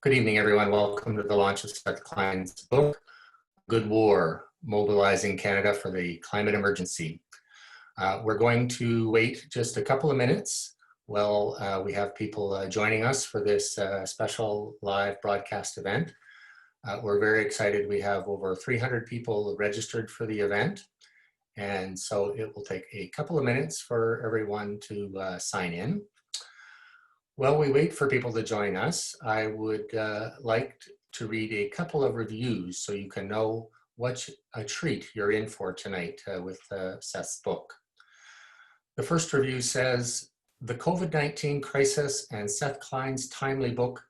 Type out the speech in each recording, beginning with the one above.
Good evening, everyone. Welcome to the launch of Seth Klein's book, Good War, Mobilizing Canada for the Climate Emergency. We're going to wait just a couple of minutes while we have people joining us for this special live broadcast event. We're very excited. We have over 300 people registered for the event. And so it will take a couple of minutes for everyone to sign in. While we wait for people to join us, I would like to read a couple of reviews so you can know what a treat you're in for tonight with Seth's book. The first review says, the COVID-19 crisis and Seth Klein's timely book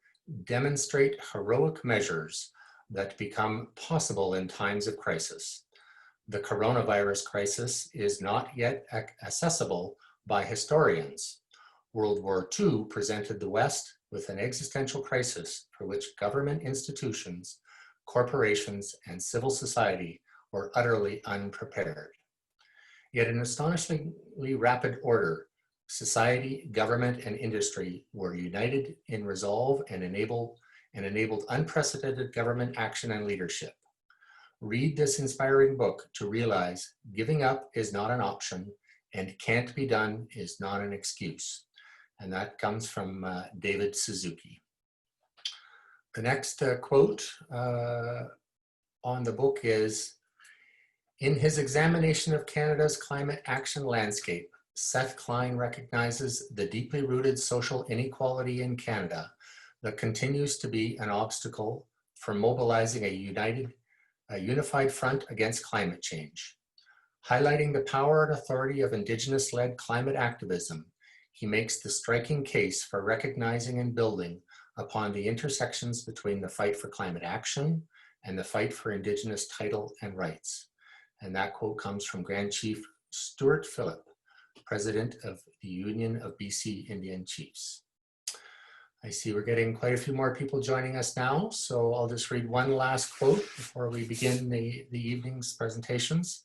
demonstrate heroic measures that become possible in times of crisis. The coronavirus crisis is not yet accessible by historians. World War II presented the West with an existential crisis for which government institutions, corporations, and civil society were utterly unprepared. Yet in astonishingly rapid order, society, government, and industry were united in resolve and enabled unprecedented government action and leadership. Read this inspiring book to realize giving up is not an option and can't be done is not an excuse. And that comes from David Suzuki. The next quote on the book is, in his examination of Canada's climate action landscape, Seth Klein recognizes the deeply rooted social inequality in Canada that continues to be an obstacle for mobilizing a unified front against climate change. Highlighting the power and authority of Indigenous-led climate activism, he makes the striking case for recognizing and building upon the intersections between the fight for climate action and the fight for Indigenous title and rights. And that quote comes from Grand Chief Stuart Phillip, President of the Union of BC Indian Chiefs. I see we're getting quite a few more people joining us now, so I'll just read one last quote before we begin the evening's presentations.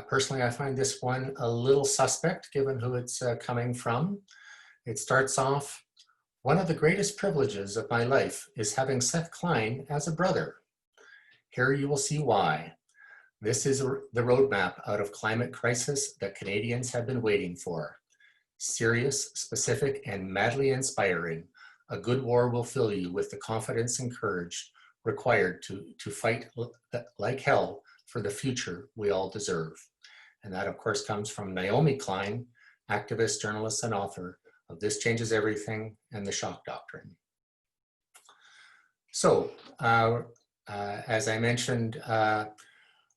Personally, I find this one a little suspect given who it's coming from. It starts off, one of the greatest privileges of my life is having Seth Klein as a brother. Here you will see why. This is the roadmap out of climate crisis that Canadians have been waiting for. Serious, specific, and madly inspiring, a good war will fill you with the confidence and courage required to fight like hell for the future we all deserve. And that, of course, comes from Naomi Klein, activist, journalist, and author of This Changes Everything and The Shock Doctrine. So, as I mentioned,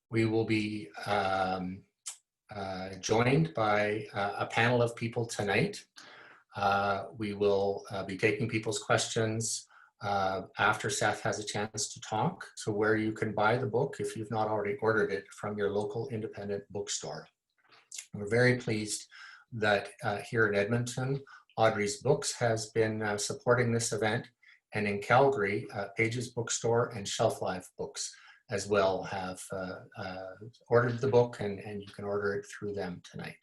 we will be joined by a panel of people tonight. We will be taking people's questions after Seth has a chance to talk, so where you can buy the book if you've not already ordered it from your local independent bookstore. We're very pleased that here in Edmonton, Audrey's Books has been supporting this event, and in Calgary, Pages Bookstore and Shelf Life Books as well have ordered the book, and you can order it through them tonight.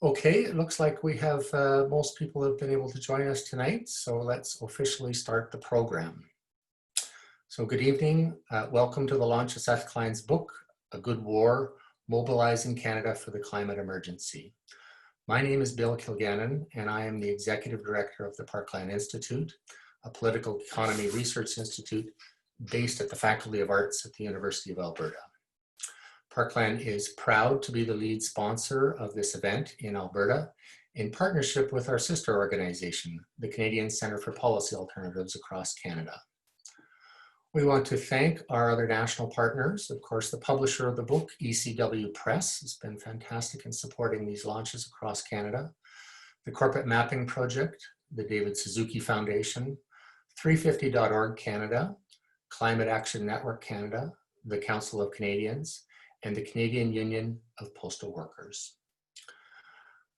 Okay, it looks like we have most people have been able to join us tonight, so let's officially start the program. So good evening, welcome to the launch of Seth Klein's book, A Good War, Mobilizing Canada for the Climate Emergency. My name is Bill Kilgannon, and I am the Executive Director of the Parkland Institute, a political economy research institute based at the Faculty of Arts at the University of Alberta. Parkland is proud to be the lead sponsor of this event in Alberta in partnership with our sister organization, the Canadian Centre for Policy Alternatives across Canada. We want to thank our other national partners. Of course, the publisher of the book, ECW Press, has been fantastic in supporting these launches across Canada. The Corporate Mapping Project, the David Suzuki Foundation, 350.org Canada, Climate Action Network Canada, the Council of Canadians, and the Canadian Union of Postal Workers.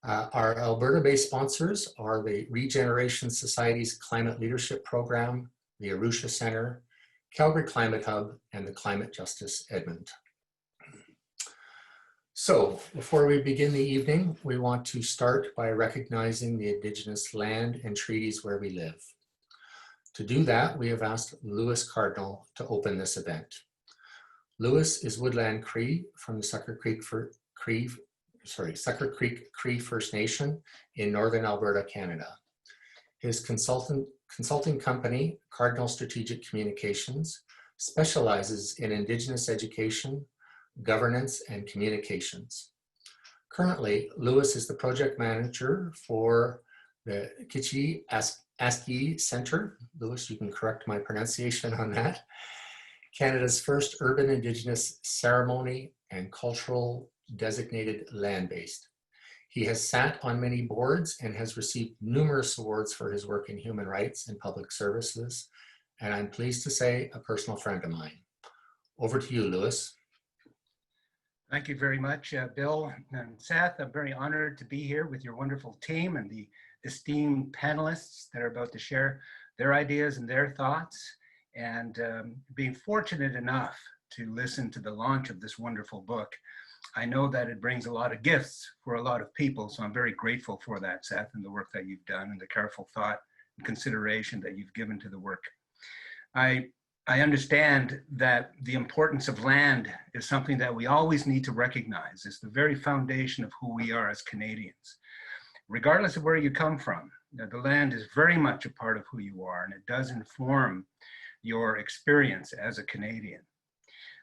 Our Alberta-based sponsors are the Regeneration Society's Climate Leadership Program, the Arusha Centre, Calgary Climate Hub, and the Climate Justice Edmonton. So, before we begin the evening, we want to start by recognizing the Indigenous land and treaties where we live. To do that, we have asked Lewis Cardinal to open this event. Lewis is Woodland Cree from the Sucker Creek Cree First Nation in Northern Alberta, Canada. His consulting company, Cardinal Strategic Communications, specializes in Indigenous education, governance, and communications. Currently, Lewis is the project manager for the Kichi Aski Centre. Lewis, you can correct my pronunciation on that. Canada's first urban Indigenous ceremony and cultural designated land-based. He has sat on many boards and has received numerous awards for his work in human rights and public services, and I'm pleased to say a personal friend of mine. Over to you, Lewis. Thank you very much, Bill and Seth. I'm very honored to be here with your wonderful team and the esteemed panelists that are about to share their ideas and their thoughts, and being fortunate enough to listen to the launch of this wonderful book. I know that it brings a lot of gifts for a lot of people, so I'm very grateful for that, Seth, and the work that you've done and the careful thought and consideration that you've given to the work. I understand that the importance of land is something that we always need to recognize. It's the very foundation of who we are as Canadians. Regardless of where you come from, the land is very much a part of who you are, and it does inform your experience as a Canadian.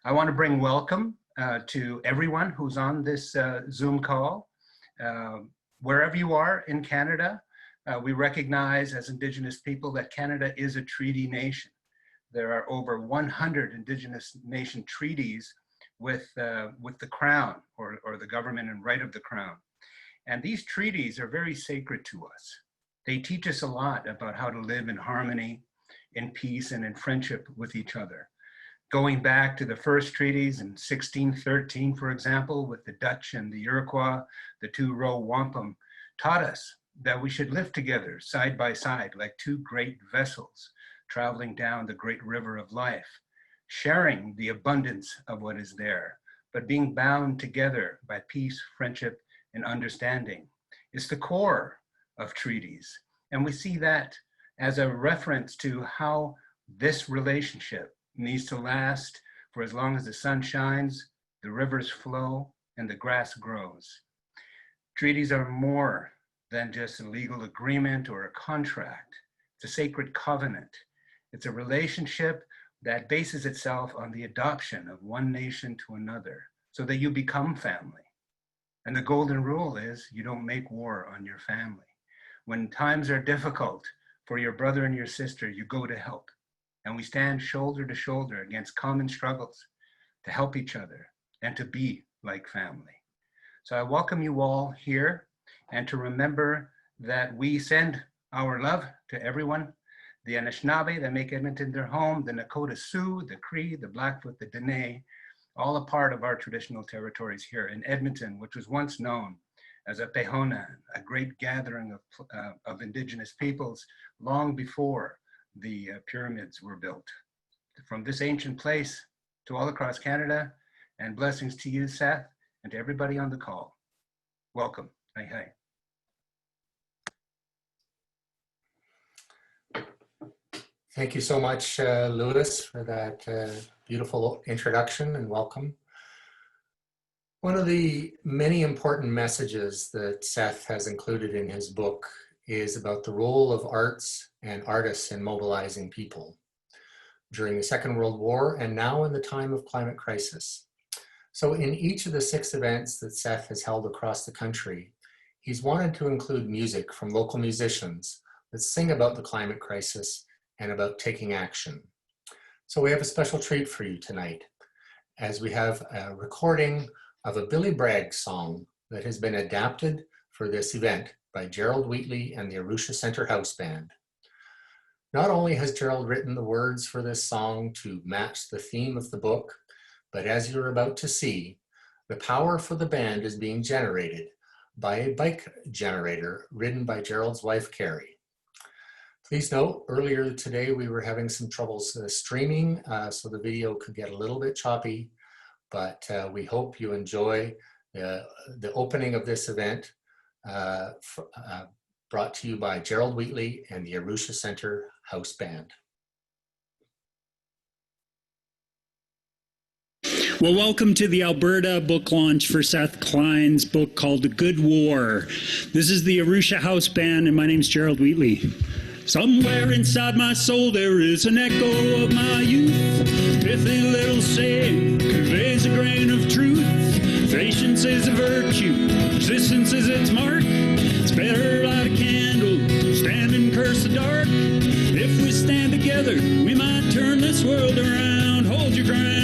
I want to bring welcome to everyone who's on this Zoom call. Wherever you are in Canada, we recognize as Indigenous people that Canada is a treaty nation. There are over 100 Indigenous nation treaties with the Crown or the government and right of the Crown. And these treaties are very sacred to us. They teach us a lot about how to live in harmony, in peace, and in friendship with each other. Going back to the first treaties in 1613, for example, with the Dutch and the Iroquois, the two row wampum taught us that we should live together side by side like two great vessels traveling down the great river of life, sharing the abundance of what is there, but being bound together by peace, friendship, and understanding. It's the core of treaties. And we see that as a reference to how this relationship needs to last for as long as the sun shines, the rivers flow, and the grass grows. Treaties are more than just a legal agreement or a contract. It's a sacred covenant. It's a relationship that bases itself on the adoption of one nation to another so that you become family. And the golden rule is you don't make war on your family. When times are difficult for your brother and your sister, you go to help. And we stand shoulder to shoulder against common struggles to help each other and to be like family. So I welcome you all here, and to remember that we send our love to everyone, the Anishinaabe that make Edmonton their home, the Nakota Sioux, the Cree, the Blackfoot, the Dene, all a part of our traditional territories here in Edmonton, which was once known as a Pehonan, a great gathering of Indigenous peoples long before the pyramids were built. From this ancient place to all across Canada, and blessings to you, Seth, and to everybody on the call. Welcome. Hi, hi. Thank you so much, Lewis, for that beautiful introduction and welcome. One of the many important messages that Seth has included in his book is about the role of arts and artists in mobilizing people during the Second World War and now in the time of climate crisis. So in each of the 6 events that Seth has held across the country, he's wanted to include music from local musicians that sing about the climate crisis and about taking action. So we have a special treat for you tonight, as we have a recording of a Billy Bragg song that has been adapted for this event by Gerald Wheatley and the Arusha Centre House Band. Not only has Gerald written the words for this song to match the theme of the book, but as you're about to see, the power for the band is being generated by a bike generator ridden by Gerald's wife, Carrie. Please note, earlier today we were having some troubles streaming, so the video could get a little bit choppy, but we hope you enjoy the opening of this event brought to you by Gerald Wheatley and the Arusha Centre House Band. Well, welcome to the Alberta book launch for Seth Klein's book called The Good War. This is the Arusha House Band, and my name's Gerald Wheatley. Somewhere inside my soul there is an echo of my youth. Pithy little saying conveys a grain of truth. Patience is a virtue, persistence is its mark. It's better light a candle, stand and curse the dark. If we stand together, we might turn this world around. Hold your ground.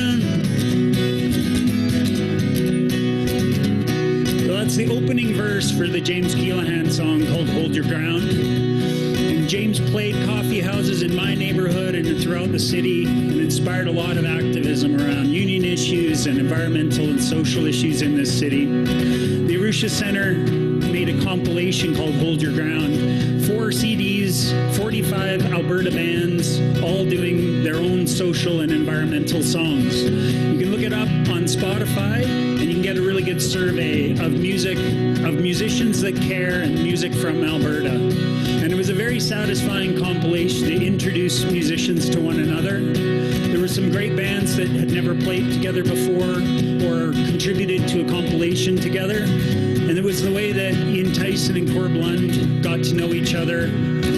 That's the opening verse for the James Keelahan song called Hold Your Ground. And James played coffee houses in my neighborhood and throughout the city and inspired a lot of activism around union issues and environmental and social issues in this city. The Arusha Centre made a compilation called Hold Your Ground. 4 CDs, 45 Alberta bands, all doing their own social and environmental songs. You can look it up on Spotify, and you can get a really good survey of music, of musicians that care and music from Alberta. And it was a very satisfying compilation to introduce musicians to one another. There were some great bands that had never played together before or contributed to a compilation together. And it was the way that Ian Tyson and Corb Lund got to know each other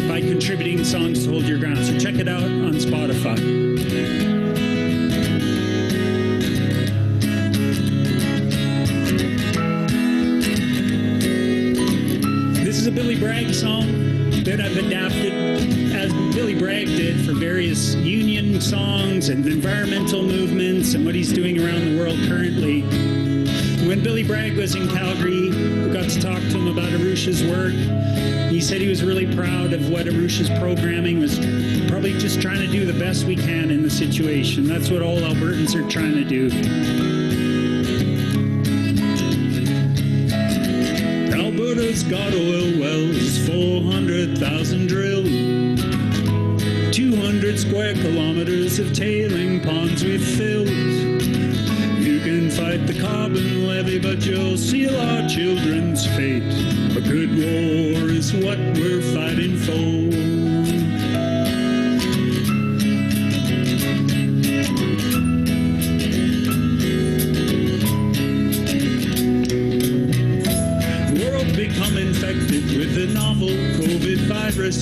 by contributing songs to Hold Your Ground. So check it out on Spotify. This is a Billy Bragg song that I've adapted as Billy Bragg did for various union songs and environmental movements and what he's doing around the world currently. When Billy Bragg was in Calgary, we got to talk to him about Arusha's work. He said he was really proud of what Arusha's programming was, probably just trying to do the best we can in the situation. That's what all Albertans are trying to do. Alberta's got oil wells, 400,000 drilled, 200 square kilometers of tailing ponds we've filled. You can fight the carbon levy, but you'll seal our children's fate. A good war is what we're fighting for. The world become infected with the novel COVID virus,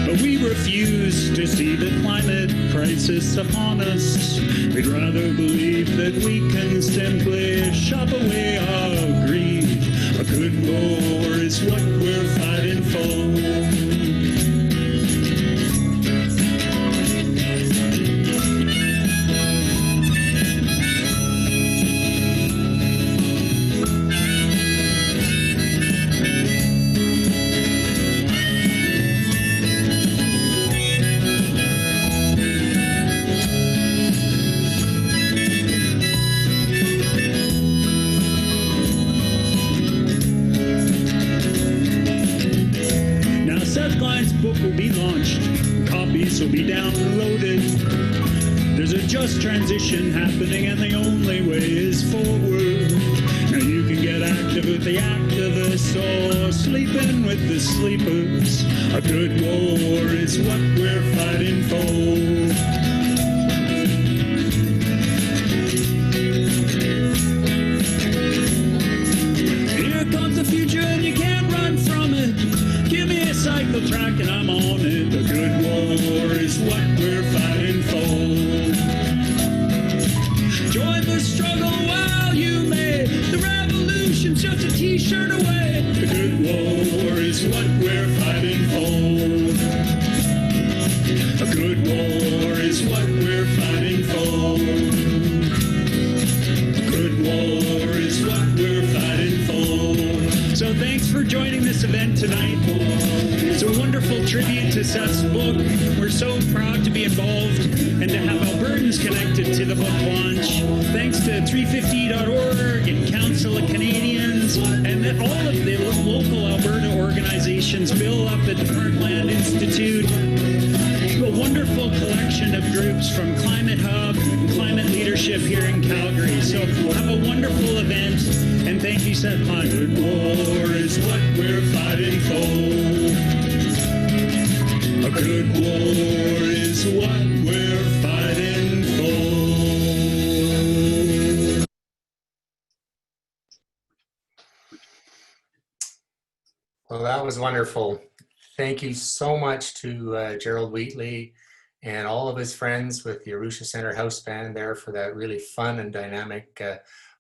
but we refuse to see the climate crisis upon us. We'd rather believe that we can simply shop away our greed. A good war is what we're fighting for. Will be launched, copies will be downloaded. There's a just transition happening and the only way is forward. Now you can get active with the activists or sleeping with the sleepers. A good war is what we're fighting for. Here comes the future and you can't run from it. Give me a cycle track and I'm on it. A good war is what we're fighting for. Join the struggle while you may. The revolution's just a t-shirt away. A good war is what we're fighting for. A good war is what we're fighting for. A good war is what we're fighting for. So thanks for joining this event tonight. It's a wonderful tribute to Seth's book. We're so proud to be involved and to have Albertans connected to the book launch. Thanks to 350.org and Council of Canadians and all of the local Alberta organizations, Bill up at the Parkland Institute. A wonderful collection of groups from Climate Hub and Climate Leadership here in Calgary. So have a wonderful event, and thank you, Seth Klein. Good war is what we're fighting for. A good war is what we're fighting for. Well, that was wonderful. Thank you so much to Gerald Wheatley and all of his friends with the Arusha Centre House Band there for that really fun and dynamic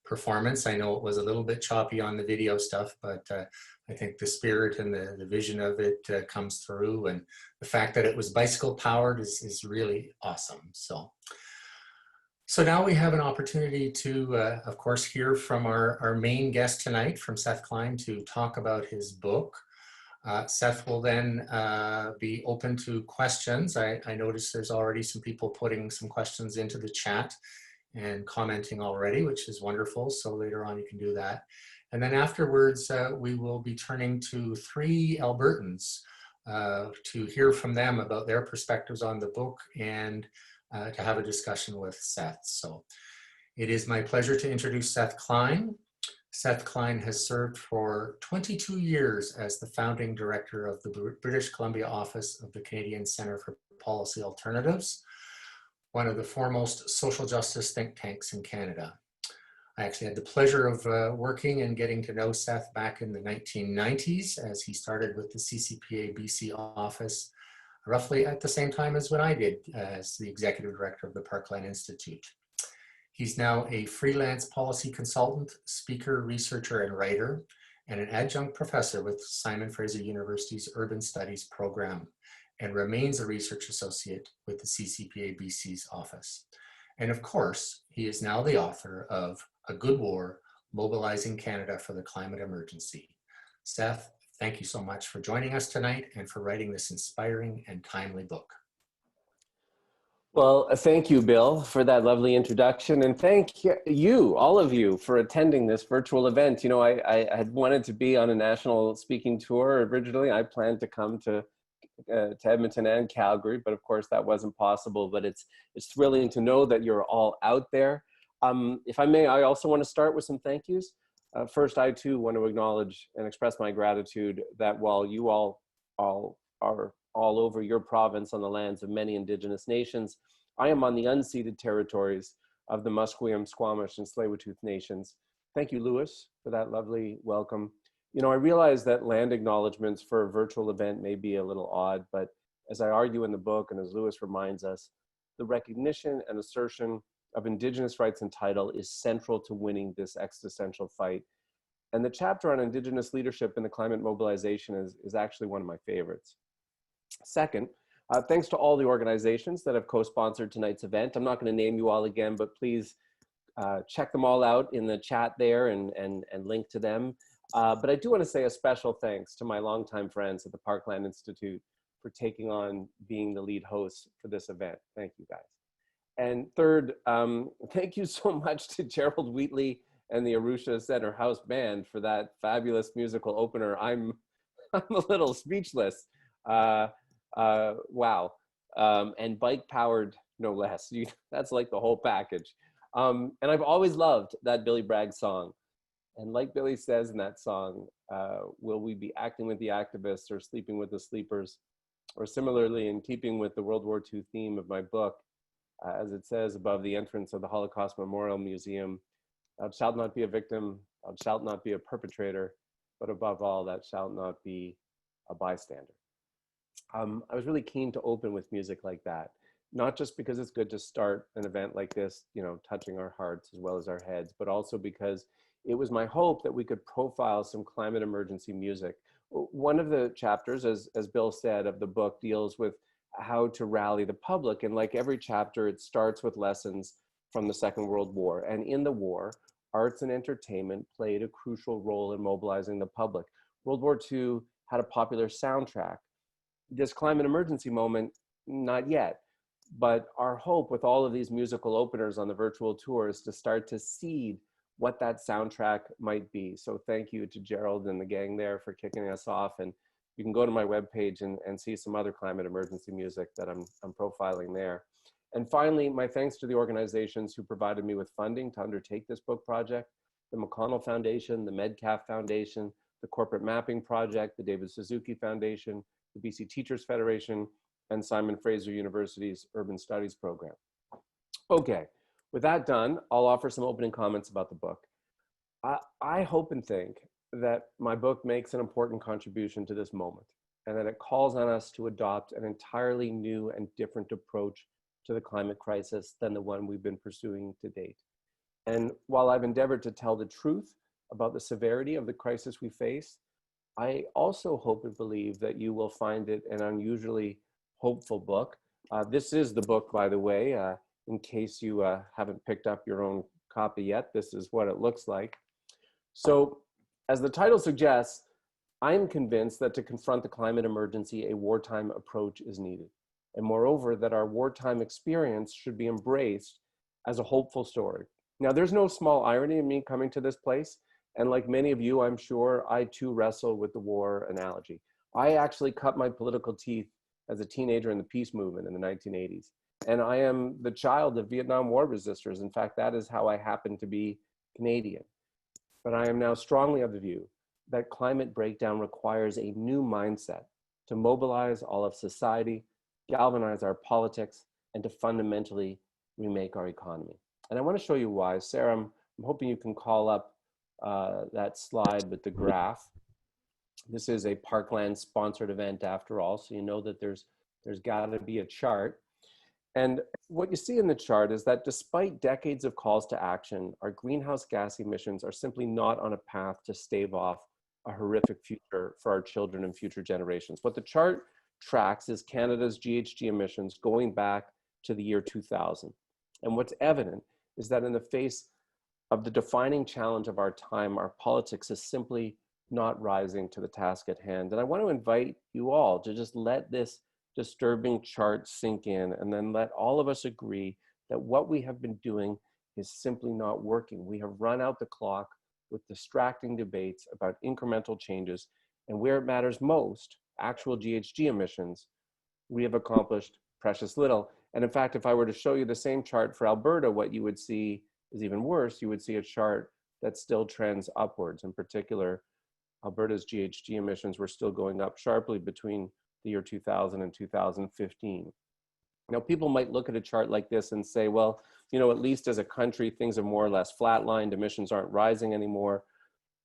performance. I know it was a little bit choppy on the video stuff, but I think the spirit and the vision of it comes through, and the fact that it was bicycle powered is really awesome. So now we have an opportunity to, of course, hear from our main guest tonight, from Seth Klein, to talk about his book. Seth will then be open to questions. I noticed there's already some people putting some questions into the chat and commenting already, which is wonderful. So later on you can do that. And then afterwards, we will be turning to three Albertans to hear from them about their perspectives on the book and to have a discussion with Seth. So it is my pleasure to introduce Seth Klein. Seth Klein has served for 22 years as the founding director of the British Columbia office of the Canadian Centre for Policy Alternatives, one of the foremost social justice think tanks in Canada. I actually had the pleasure of working and getting to know Seth back in the 1990s as he started with the CCPA BC office, roughly at the same time as when I did as the executive director of the Parkland Institute. He's now a freelance policy consultant, speaker, researcher, and writer, and an adjunct professor with Simon Fraser University's Urban Studies program, and remains a research associate with the CCPA BC's office. And of course, he is now the author of A Good War, Mobilizing Canada for the Climate Emergency. Seth, thank you so much for joining us tonight and for writing this inspiring and timely book. Well, thank you, Bill, for that lovely introduction. And thank you, all of you, for attending this virtual event. You know, I had wanted to be on a national speaking tour originally. I planned to come to Edmonton and Calgary, but of course that wasn't possible. But it's thrilling to know that you're all out there. If I may, I also want to start with some thank yous. First, I too want to acknowledge and express my gratitude that while you all are all over your province on the lands of many Indigenous nations, I am on the unceded territories of the Musqueam, Squamish, and Tsleil-Waututh nations. Thank you, Louis, for that lovely welcome. You know, I realize that land acknowledgements for a virtual event may be a little odd, but as I argue in the book, and as Louis reminds us, the recognition and assertion of Indigenous rights and title is central to winning this existential fight. And the chapter on Indigenous leadership in the climate mobilization is actually one of my favorites. Second, thanks to all the organizations that have co-sponsored tonight's event. I'm not going to name you all again, but please check them all out in the chat there and link to them. But I do want to say a special thanks to my longtime friends at the Parkland Institute for taking on being the lead host for this event. Thank you, guys. And third, thank you so much to Gerald Wheatley and the Arusha Centre House Band for that fabulous musical opener. I'm a little speechless. Wow. And bike powered, no less. That's like the whole package. And I've always loved that Billy Bragg song. And like Billy says in that song, will we be acting with the activists or sleeping with the sleepers? Or similarly, in keeping with the World War II theme of my book, as it says above the entrance of the Holocaust Memorial Museum, thou shalt not be a victim, thou shalt not be a perpetrator, but above all, thou shalt not be a bystander. I was really keen to open with music like that, not just because it's good to start an event like this, you know, touching our hearts as well as our heads, but also because it was my hope that we could profile some climate emergency music. One of the chapters, as Bill said, of the book deals with how to rally the public. And like every chapter, it starts with lessons from the Second World War. And in the war, arts and entertainment played a crucial role in mobilizing the public. World War II had a popular soundtrack. This climate emergency moment, not yet. But our hope with all of these musical openers on the virtual tour is to start to seed what that soundtrack might be. So thank you to Gerald and the gang there for kicking us off. And you can go to my webpage and see some other climate emergency music that I'm profiling there. And finally, my thanks to the organizations who provided me with funding to undertake this book project: the McConnell Foundation, the MedCAF Foundation, the Corporate Mapping Project, the David Suzuki Foundation, the BC Teachers Federation, and Simon Fraser University's Urban Studies program. Okay, with that done, I'll offer some opening comments about the book. I hope and think that my book makes an important contribution to this moment, and that it calls on us to adopt an entirely new and different approach to the climate crisis than the one we've been pursuing to date. And while I've endeavored to tell the truth about the severity of the crisis we face, I also hope and believe that you will find it an unusually hopeful book. This is the book, by the way, in case you haven't picked up your own copy yet. This is what it looks like. So, as the title suggests, I am convinced that to confront the climate emergency, a wartime approach is needed. And moreover, that our wartime experience should be embraced as a hopeful story. Now, there's no small irony in me coming to this place. And like many of you, I'm sure, I too wrestle with the war analogy. I actually cut my political teeth as a teenager in the peace movement in the 1980s. And I am the child of Vietnam War resistors. In fact, that is how I happen to be Canadian. But I am now strongly of the view that climate breakdown requires a new mindset to mobilize all of society, galvanize our politics, and to fundamentally remake our economy. And I want to show you why. Sarah, I'm hoping you can call up that slide with the graph. This is a Parkland sponsored event after all, so you know that there's got to be a chart. And what you see in the chart is that despite decades of calls to action, our greenhouse gas emissions are simply not on a path to stave off a horrific future for our children and future generations. What the chart tracks is Canada's GHG emissions going back to the year 2000. And what's evident is that in the face of the defining challenge of our time, our politics is simply not rising to the task at hand. And I want to invite you all to just let this disturbing chart sink in, and then let all of us agree that what we have been doing is simply not working. We have run out the clock with distracting debates about incremental changes, and where it matters most, actual GHG emissions, we have accomplished precious little. And in fact, if I were to show you the same chart for Alberta, what you would see is even worse. You would see a chart that still trends upwards. In particular, Alberta's GHG emissions were still going up sharply between the year 2000 and 2015. Now, people might look at a chart like this and say, well, you know, at least as a country, things are more or less flatlined, emissions aren't rising anymore.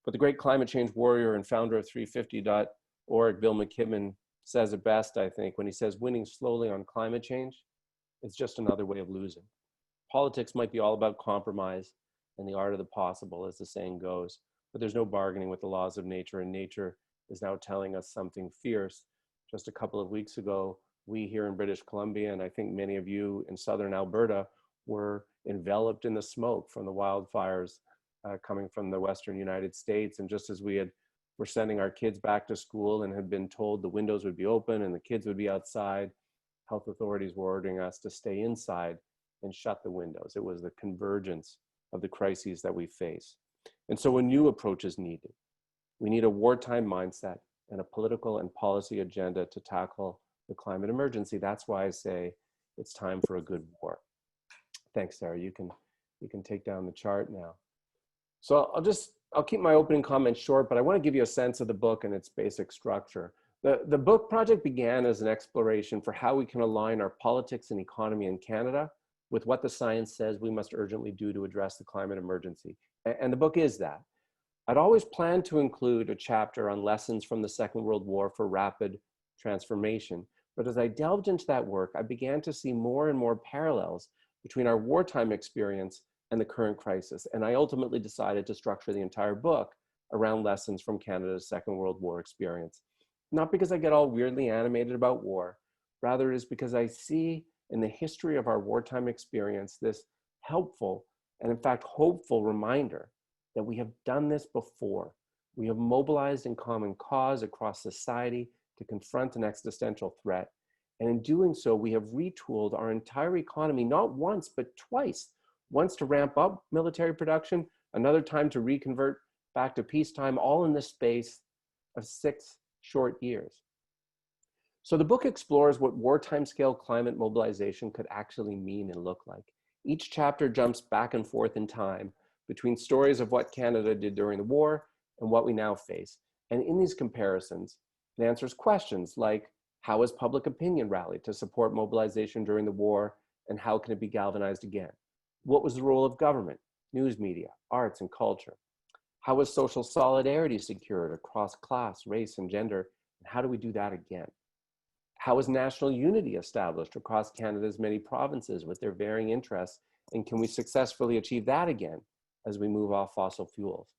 But the great climate change warrior and founder of 350.org, Bill McKibben, says it best, I think, when he says winning slowly on climate change is just another way of losing. Politics might be all about compromise and the art of the possible, as the saying goes, but there's no bargaining with the laws of nature, and nature is now telling us something fierce. Just a couple of weeks ago, we here in British Columbia, and I think many of you in southern Alberta, were enveloped in the smoke from the wildfires coming from the western United States. And just as were sending our kids back to school and had been told the windows would be open and the kids would be outside, health authorities were ordering us to stay inside and shut the windows. It was the convergence of the crises that we face. And so a new approach is needed. We need a wartime mindset and a political and policy agenda to tackle the climate emergency. That's why I say it's time for a good war. Thanks, Sarah. You can take down the chart now. So I'll keep my opening comments short, but I want to give you a sense of the book and its basic structure. The book project began as an exploration for how we can align our politics and economy in Canada with what the science says we must urgently do to address the climate emergency. And the book is that. I'd always planned to include a chapter on lessons from the Second World War for rapid transformation. But as I delved into that work, I began to see more and more parallels between our wartime experience and the current crisis. And I ultimately decided to structure the entire book around lessons from Canada's Second World War experience. Not because I get all weirdly animated about war, rather it is because I see in the history of our wartime experience this helpful and in fact hopeful reminder that we have done this before. We have mobilized in common cause across society to confront an existential threat. And in doing so, we have retooled our entire economy, not once, but twice. Once to ramp up military production, another time to reconvert back to peacetime, all in the space of 6 short years. So the book explores what wartime scale climate mobilization could actually mean and look like. Each chapter jumps back and forth in time between stories of what Canada did during the war and what we now face. And in these comparisons, it answers questions like, how has public opinion rallied to support mobilization during the war, and how can it be galvanized again? What was the role of government, news media, arts, and culture? How is social solidarity secured across class, race, and gender? And how do we do that again? How is national unity established across Canada's many provinces with their varying interests? And can we successfully achieve that again as we move off fossil fuels?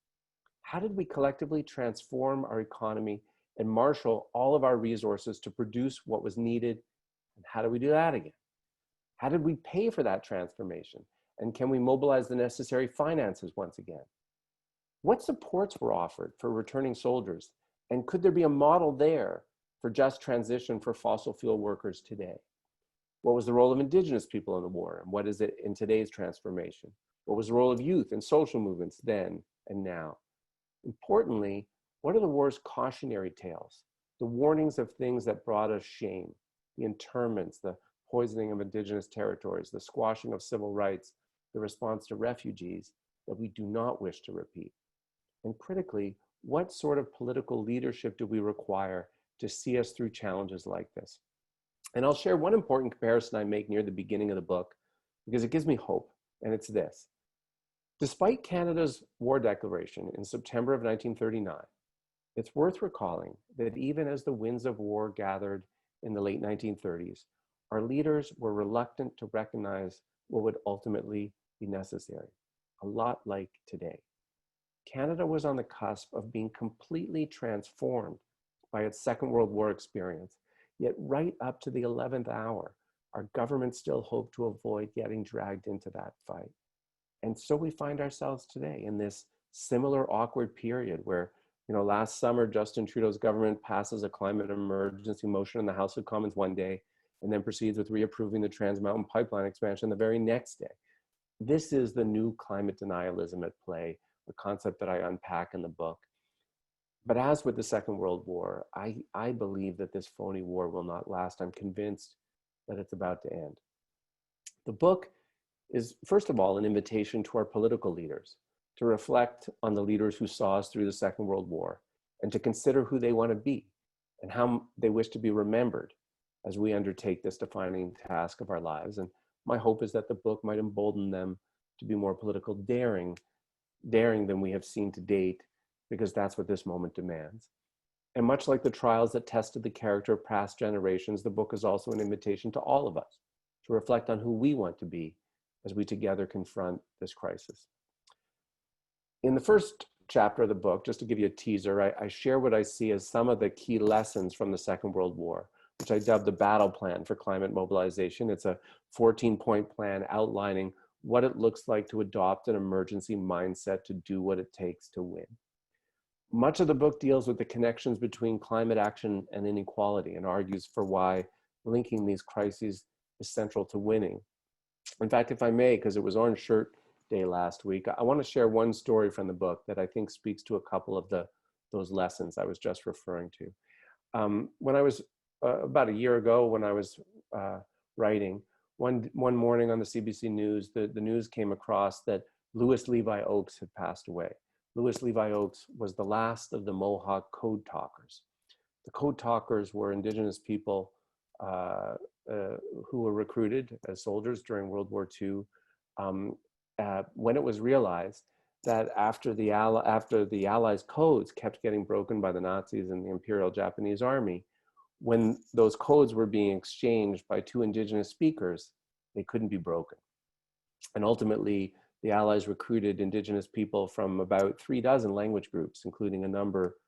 How did we collectively transform our economy and marshal all of our resources to produce what was needed? And how do we do that again? How did we pay for that transformation? And can we mobilize the necessary finances once again? What supports were offered for returning soldiers? And could there be a model there for just transition for fossil fuel workers today? What was the role of Indigenous people in the war? And what is it in today's transformation? What was the role of youth and social movements then and now? Importantly, what are the war's cautionary tales? The warnings of things that brought us shame, the internments, the poisoning of Indigenous territories, the squashing of civil rights, the response to refugees that we do not wish to repeat. And critically, what sort of political leadership do we require to see us through challenges like this? And I'll share one important comparison I make near the beginning of the book because it gives me hope, and it's this. Despite Canada's war declaration in September of 1939, it's worth recalling that even as the winds of war gathered in the late 1930s, our leaders were reluctant to recognize what would ultimately be necessary, a lot like today. Canada was on the cusp of being completely transformed by its Second World War experience, yet right up to the 11th hour, our government still hoped to avoid getting dragged into that fight. And so we find ourselves today in this similar awkward period where, last summer, Justin Trudeau's government passes a climate emergency motion in the House of Commons one day and then proceeds with reapproving the Trans Mountain Pipeline expansion the very next day. This is the new climate denialism at play, a concept that I unpack in the book. But as with the Second World War, I believe that this phony war will not last. I'm convinced that it's about to end. The book is, first of all, an invitation to our political leaders to reflect on the leaders who saw us through the Second World War and to consider who they want to be and how they wish to be remembered as we undertake this defining task of our lives. And my hope is that the book might embolden them to be more political daring than we have seen to date, because that's what this moment demands. And much like the trials that tested the character of past generations, the book is also an invitation to all of us to reflect on who we want to be as we together confront this crisis. In the first chapter of the book, just to give you a teaser, I share what I see as some of the key lessons from the Second World War, which I dubbed the battle plan for climate mobilization. It's a 14-point plan outlining what it looks like to adopt an emergency mindset to do what it takes to win. Much of the book deals with the connections between climate action and inequality and argues for why linking these crises is central to winning. In fact, if I may, because it was Orange Shirt Day last week, I want to share one story from the book that I think speaks to a couple of those lessons I was just referring to. When I was about a year ago, when I was writing, one morning on the CBC News, the news came across that Louis Levi Oakes had passed away. Louis Levi Oakes was the last of the Mohawk Code Talkers. The Code Talkers were Indigenous people who were recruited as soldiers during World War II. When it was realized that after the Allies' codes kept getting broken by the Nazis and the Imperial Japanese Army, when those codes were being exchanged by two Indigenous speakers, they couldn't be broken. And ultimately, the Allies recruited Indigenous people from about 36 language groups, including a number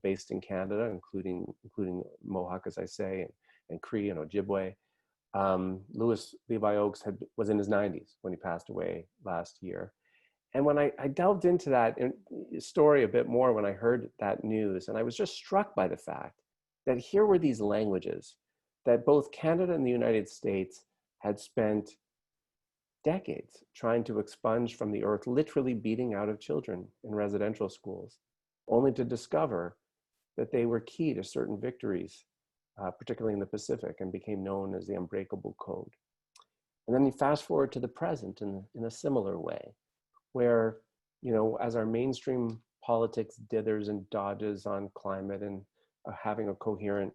based in Canada, including Mohawk, as I say, and Cree and Ojibwe. Louis Levi Oakes was in his 90s when he passed away last year. And when I delved into that story a bit more when I heard that news, and I was just struck by the fact that here were these languages that both Canada and the United States had spent decades trying to expunge from the earth, literally beating out of children in residential schools, only to discover that they were key to certain victories, particularly in the Pacific, and became known as the Unbreakable Code. And then you fast forward to the present in a similar way, where, as our mainstream politics dithers and dodges on climate and having a coherent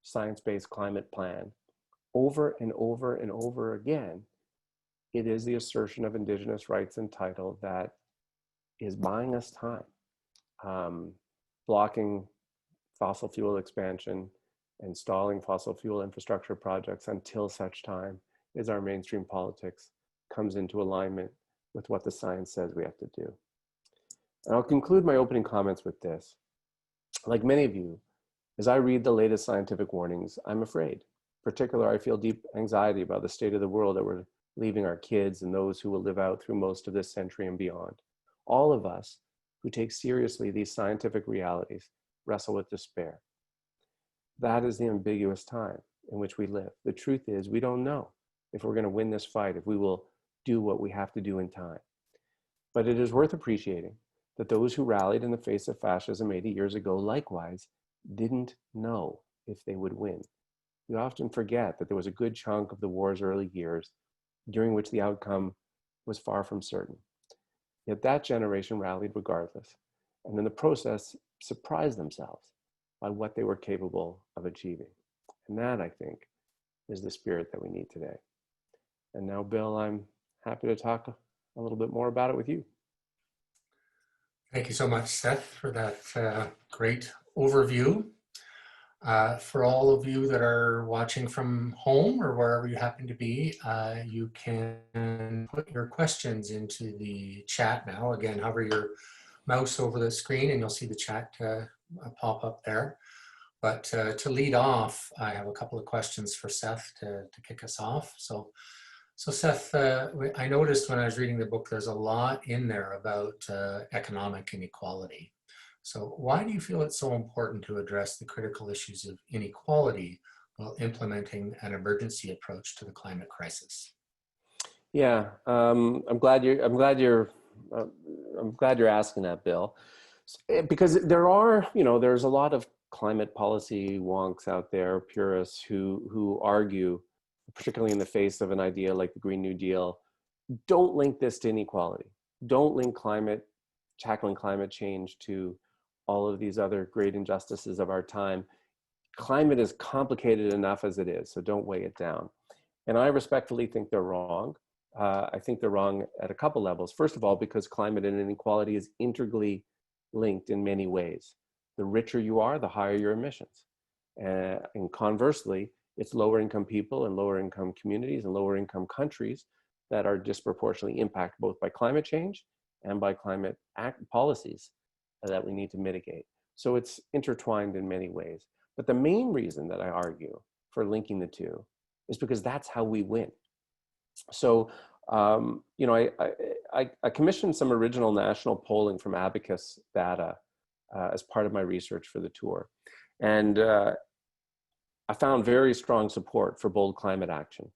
science-based climate plan, over and over and over again, it is the assertion of Indigenous rights and title that is buying us time, blocking fossil fuel expansion, installing fossil fuel infrastructure projects until such time as our mainstream politics comes into alignment with what the science says we have to do. And I'll conclude my opening comments with this. Like many of you, as I read the latest scientific warnings, I'm afraid. In particular, I feel deep anxiety about the state of the world that we're leaving our kids and those who will live out through most of this century and beyond. All of us who take seriously these scientific realities wrestle with despair. That is the ambiguous time in which we live. The truth is, we don't know if we're going to win this fight, if we will do what we have to do in time. But it is worth appreciating that those who rallied in the face of fascism 80 years ago likewise didn't know if they would win. We often forget that there was a good chunk of the war's early years during which the outcome was far from certain. Yet that generation rallied regardless, and in the process surprised themselves by what they were capable of achieving. And that, I think, is the spirit that we need today. And now, Bill, I'm happy to talk a little bit more about it with you. Thank you so much, Seth, for that great overview. For all of you that are watching from home or wherever you happen to be, you can put your questions into the chat now. Again, hover your mouse over the screen and you'll see the chat pop up there. But to lead off, I have a couple of questions for Seth to kick us off. So Seth, I noticed when I was reading the book, there's a lot in there about economic inequality. So why do you feel it's so important to address the critical issues of inequality while implementing an emergency approach to the climate crisis? Yeah, I'm glad you're asking that, Bill, because there's a lot of climate policy wonks out there, purists who argue, particularly in the face of an idea like the Green New Deal, don't link this to inequality. Don't link tackling climate change to all of these other great injustices of our time. Climate is complicated enough as it is, so don't weigh it down. And I respectfully think they're wrong. I think they're wrong at a couple levels. First of all, because climate and inequality is integrally linked in many ways. The richer you are, the higher your emissions. And conversely, it's lower income people and lower income communities and lower income countries that are disproportionately impacted both by climate change and by climate policies that we need to mitigate. So it's intertwined in many ways. But the main reason that I argue for linking the two is because that's how we win. So, I commissioned some original national polling from Abacus data as part of my research for the tour. And I found very strong support for bold climate action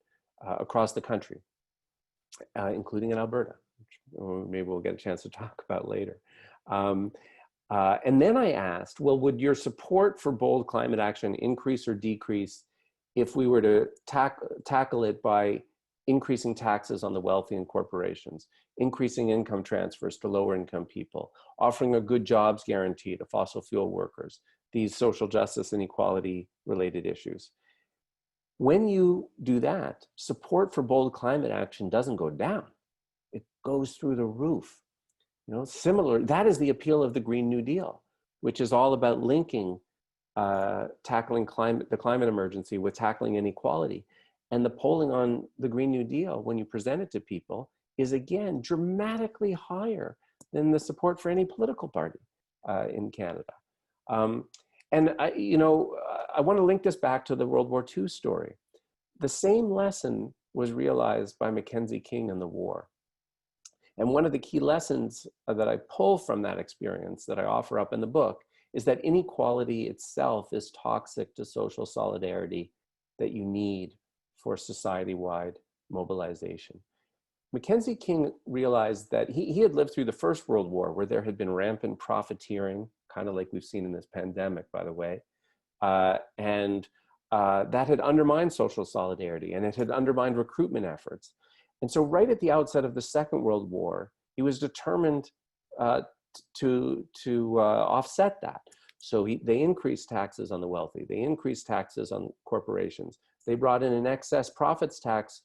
across the country, including in Alberta, which maybe we'll get a chance to talk about later. And then I asked, well, would your support for bold climate action increase or decrease if we were to tackle it by increasing taxes on the wealthy and corporations, increasing income transfers to lower income people, offering a good jobs guarantee to fossil fuel workers, these social justice and equality related issues? When you do that, support for bold climate action doesn't go down. It goes through the roof. Similar, that is the appeal of the Green New Deal, which is all about linking tackling the climate emergency with tackling inequality. And the polling on the Green New Deal, when you present it to people, is again dramatically higher than the support for any political party in Canada. And I want to link this back to the World War II story. The same lesson was realized by Mackenzie King in the war. And one of the key lessons that I pull from that experience that I offer up in the book is that inequality itself is toxic to social solidarity that you need for society-wide mobilization. Mackenzie King realized that he had lived through the First World War, where there had been rampant profiteering, kind of like we've seen in this pandemic, by the way, and that had undermined social solidarity, and it had undermined recruitment efforts. And so right at the outset of the Second World War, he was determined to offset that. So they increased taxes on the wealthy. They increased taxes on corporations. They brought in an excess profits tax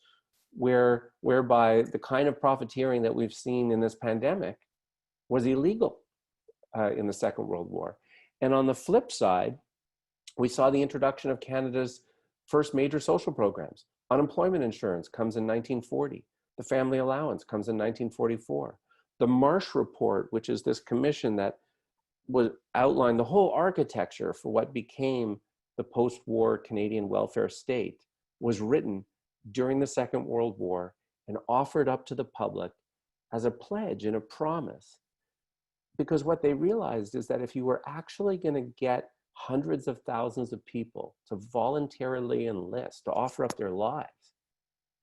whereby the kind of profiteering that we've seen in this pandemic was illegal in the Second World War. And on the flip side, we saw the introduction of Canada's first major social programs. Unemployment insurance comes in 1940. The family allowance comes in 1944. The Marsh Report, which is this commission that outlined the whole architecture for what became the post-war Canadian welfare state, was written during the Second World War and offered up to the public as a pledge and a promise. Because what they realized is that if you were actually going to get hundreds of thousands of people to voluntarily enlist, to offer up their lives,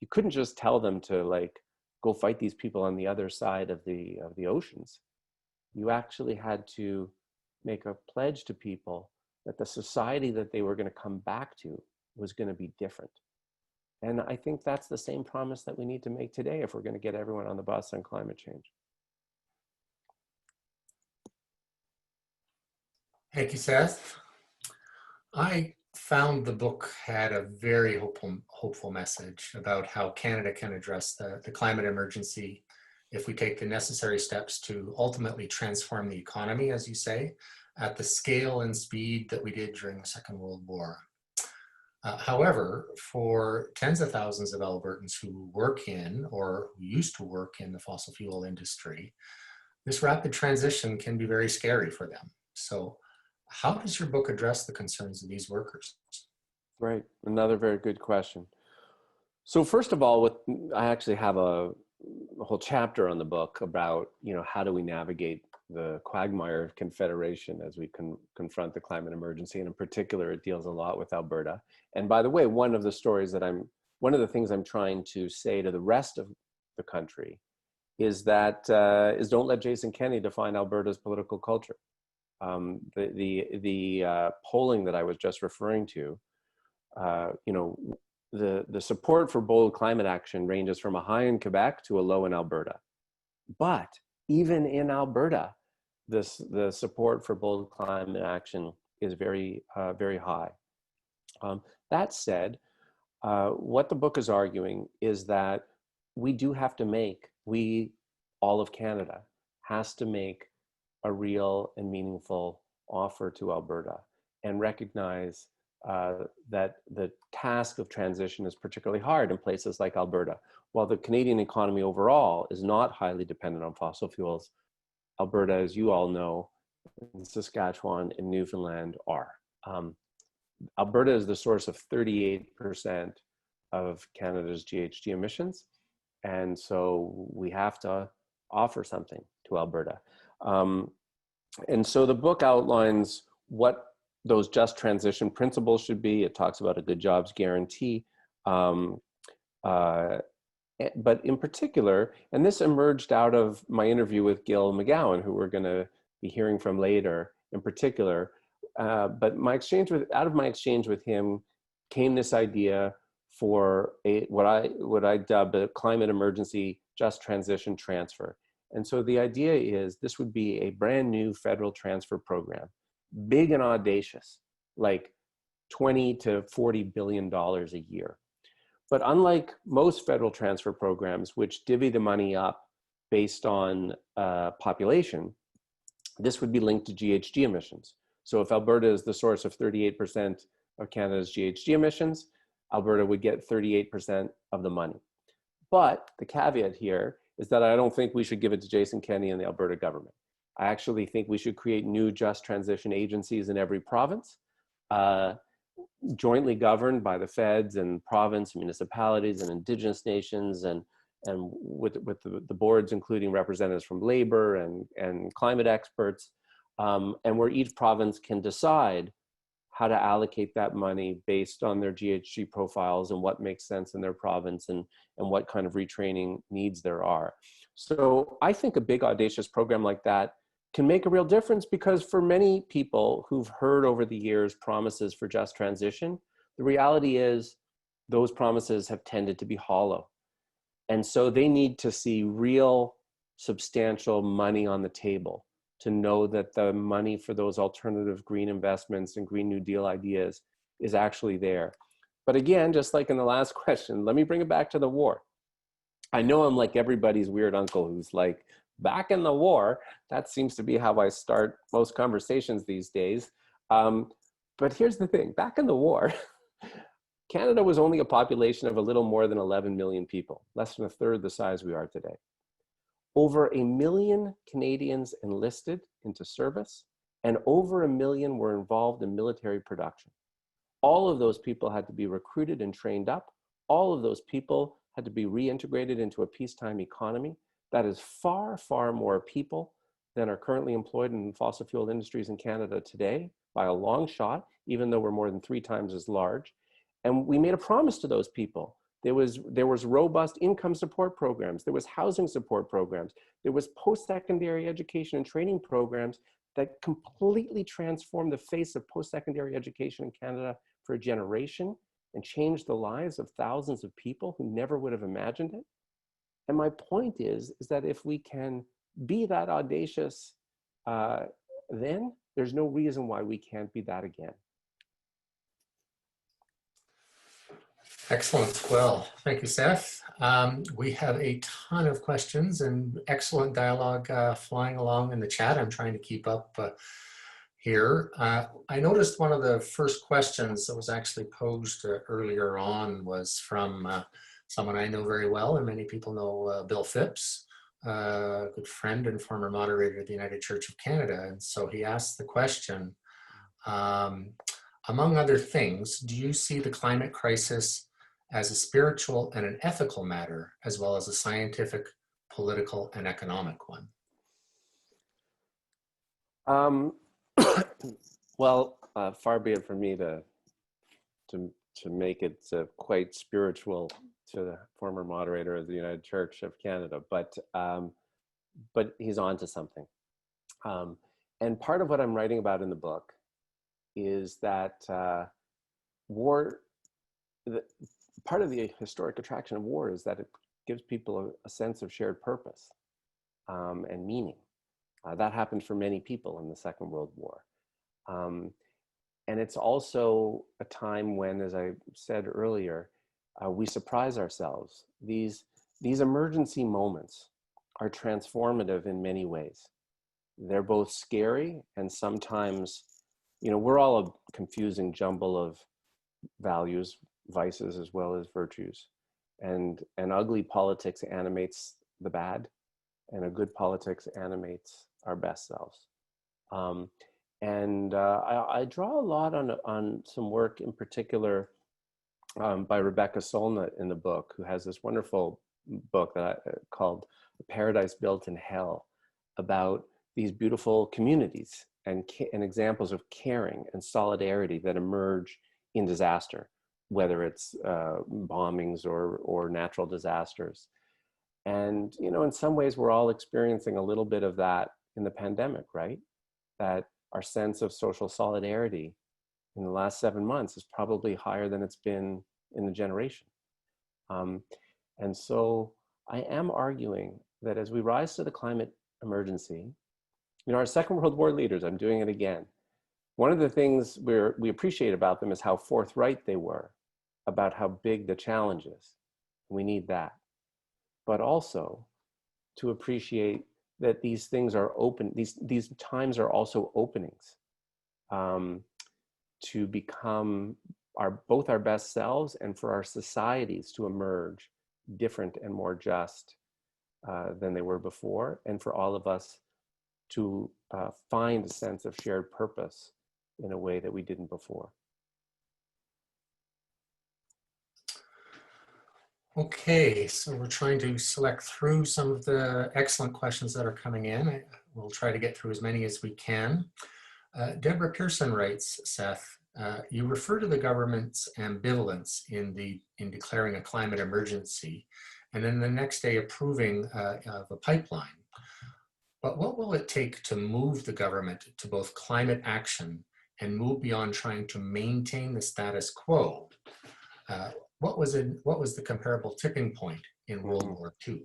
you couldn't just tell them to like go fight these people on the other side of the oceans. You actually had to make a pledge to people that the society that they were going to come back to was going to be different. And I think that's the same promise that we need to make today if we're going to get everyone on the bus on climate change. Thank you, Seth. I found the book had a very hopeful message about how Canada can address the climate emergency if we take the necessary steps to ultimately transform the economy, as you say, at the scale and speed that we did during the Second World War. However, for tens of thousands of Albertans who work in or who used to work in the fossil fuel industry, this rapid transition can be very scary for them. So how does your book address the concerns of these workers? Right, another very good question. So first of all, I actually have a whole chapter on the book about, how do we navigate the quagmire of Confederation as we confront the climate emergency, and in particular, it deals a lot with Alberta. And by the way, one of the things I'm trying to say to the rest of the country is that don't let Jason Kenney define Alberta's political culture. The polling that I was just referring to, the support for bold climate action ranges from a high in Quebec to a low in Alberta. But even in Alberta, the support for bold climate action is very, very high. That said, what the book is arguing is that all of Canada has to make a real and meaningful offer to Alberta and recognize that the task of transition is particularly hard in places like Alberta. While the Canadian economy overall is not highly dependent on fossil fuels, Alberta, as you all know, and Saskatchewan and Newfoundland are. Alberta is the source of 38% of Canada's GHG emissions. And so we have to offer something to Alberta. And so the book outlines what those just transition principles should be. It talks about a good jobs guarantee. But in particular, and this emerged out of my interview with Gil McGowan, who we're going to be hearing from later in particular, but out of my exchange with him came this idea for what I dubbed a climate emergency just transition transfer. And so the idea is this would be a brand new federal transfer program, big and audacious, like $20 to $40 billion a year. But unlike most federal transfer programs, which divvy the money up based on population, this would be linked to GHG emissions. So if Alberta is the source of 38% of Canada's GHG emissions, Alberta would get 38% of the money. But the caveat here is that I don't think we should give it to Jason Kenney and the Alberta government. I actually think we should create new just transition agencies in every province, jointly governed by the feds and province, municipalities and Indigenous nations, and with the boards, including representatives from labor and climate experts, and where each province can decide how to allocate that money based on their GHG profiles and what makes sense in their province and what kind of retraining needs there are. So I think a big audacious program like that can make a real difference, because for many people who've heard over the years promises for just transition, the reality is those promises have tended to be hollow. And so they need to see real substantial money on the table to know that the money for those alternative green investments and Green New Deal ideas is actually there. But again, just like in the last question, let me bring it back to the war. I know I'm like everybody's weird uncle who's like back in the war. That seems to be how I start most conversations these days. But here's the thing, back in the war, Canada was only a population of a little more than 11 million people, less than a third the size we are today. Over 1 million Canadians enlisted into service, and over 1 million were involved in military production. All of those people had to be recruited and trained up. All of those people had to be reintegrated into a peacetime economy. That is far, far more people than are currently employed in fossil fuel industries in Canada today, by a long shot, even though we're more than 3 times as large. And we made a promise to those people. There was robust income support programs. There was housing support programs. There was post-secondary education and training programs that completely transformed the face of post-secondary education in Canada for a generation and changed the lives of thousands of people who never would have imagined it. And my point is that if we can be that audacious then, there's no reason why we can't be that again. Excellent. Well, thank you, Seth. We have a ton of questions and excellent dialogue flying along in the chat. I'm trying to keep up here. I noticed one of the first questions that was actually posed earlier on was from someone I know very well, and many people know Bill Phipps, a good friend and former moderator of the United Church of Canada. And so he asked the question, among other things, do you see the climate crisis as a spiritual and an ethical matter, as well as a scientific, political, and economic one? Well, far be it from me to make it quite spiritual to the former moderator of the United Church of Canada, but he's on to something. And part of what I'm writing about in the book is that part of the historic attraction of war is that it gives people a sense of shared purpose and meaning. That happened for many people in the Second World War. And it's also a time when, as I said earlier, we surprise ourselves. These emergency moments are transformative in many ways. They're both scary and sometimes, we're all a confusing jumble of values, vices, as well as virtues. And ugly politics animates the bad, and a good politics animates our best selves. I draw a lot on some work in particular by Rebecca Solnit in the book, who has this wonderful book called Paradise Built in Hell, about these beautiful communities and examples of caring and solidarity that emerge in disaster, whether it's bombings or natural disasters. And, in some ways we're all experiencing a little bit of that in the pandemic, right? That our sense of social solidarity in the last 7 months is probably higher than it's been in a generation. And so I am arguing that as we rise to the climate emergency, our Second World War leaders, I'm doing it again, one of the things we appreciate about them is how forthright they were about how big the challenge is. We need that. But also to appreciate that these things are open, these times are also openings to become both our best selves and for our societies to emerge different and more just than they were before, and for all of us to find a sense of shared purpose in a way that we didn't before. Okay, so we're trying to select through some of the excellent questions that are coming in. We'll try to get through as many as we can. Deborah Pearson writes, Seth, you refer to the government's ambivalence in declaring a climate emergency, and then the next day approving of a pipeline. But what will it take to move the government to both climate action and move beyond trying to maintain the status quo? What was the comparable tipping point in World War II?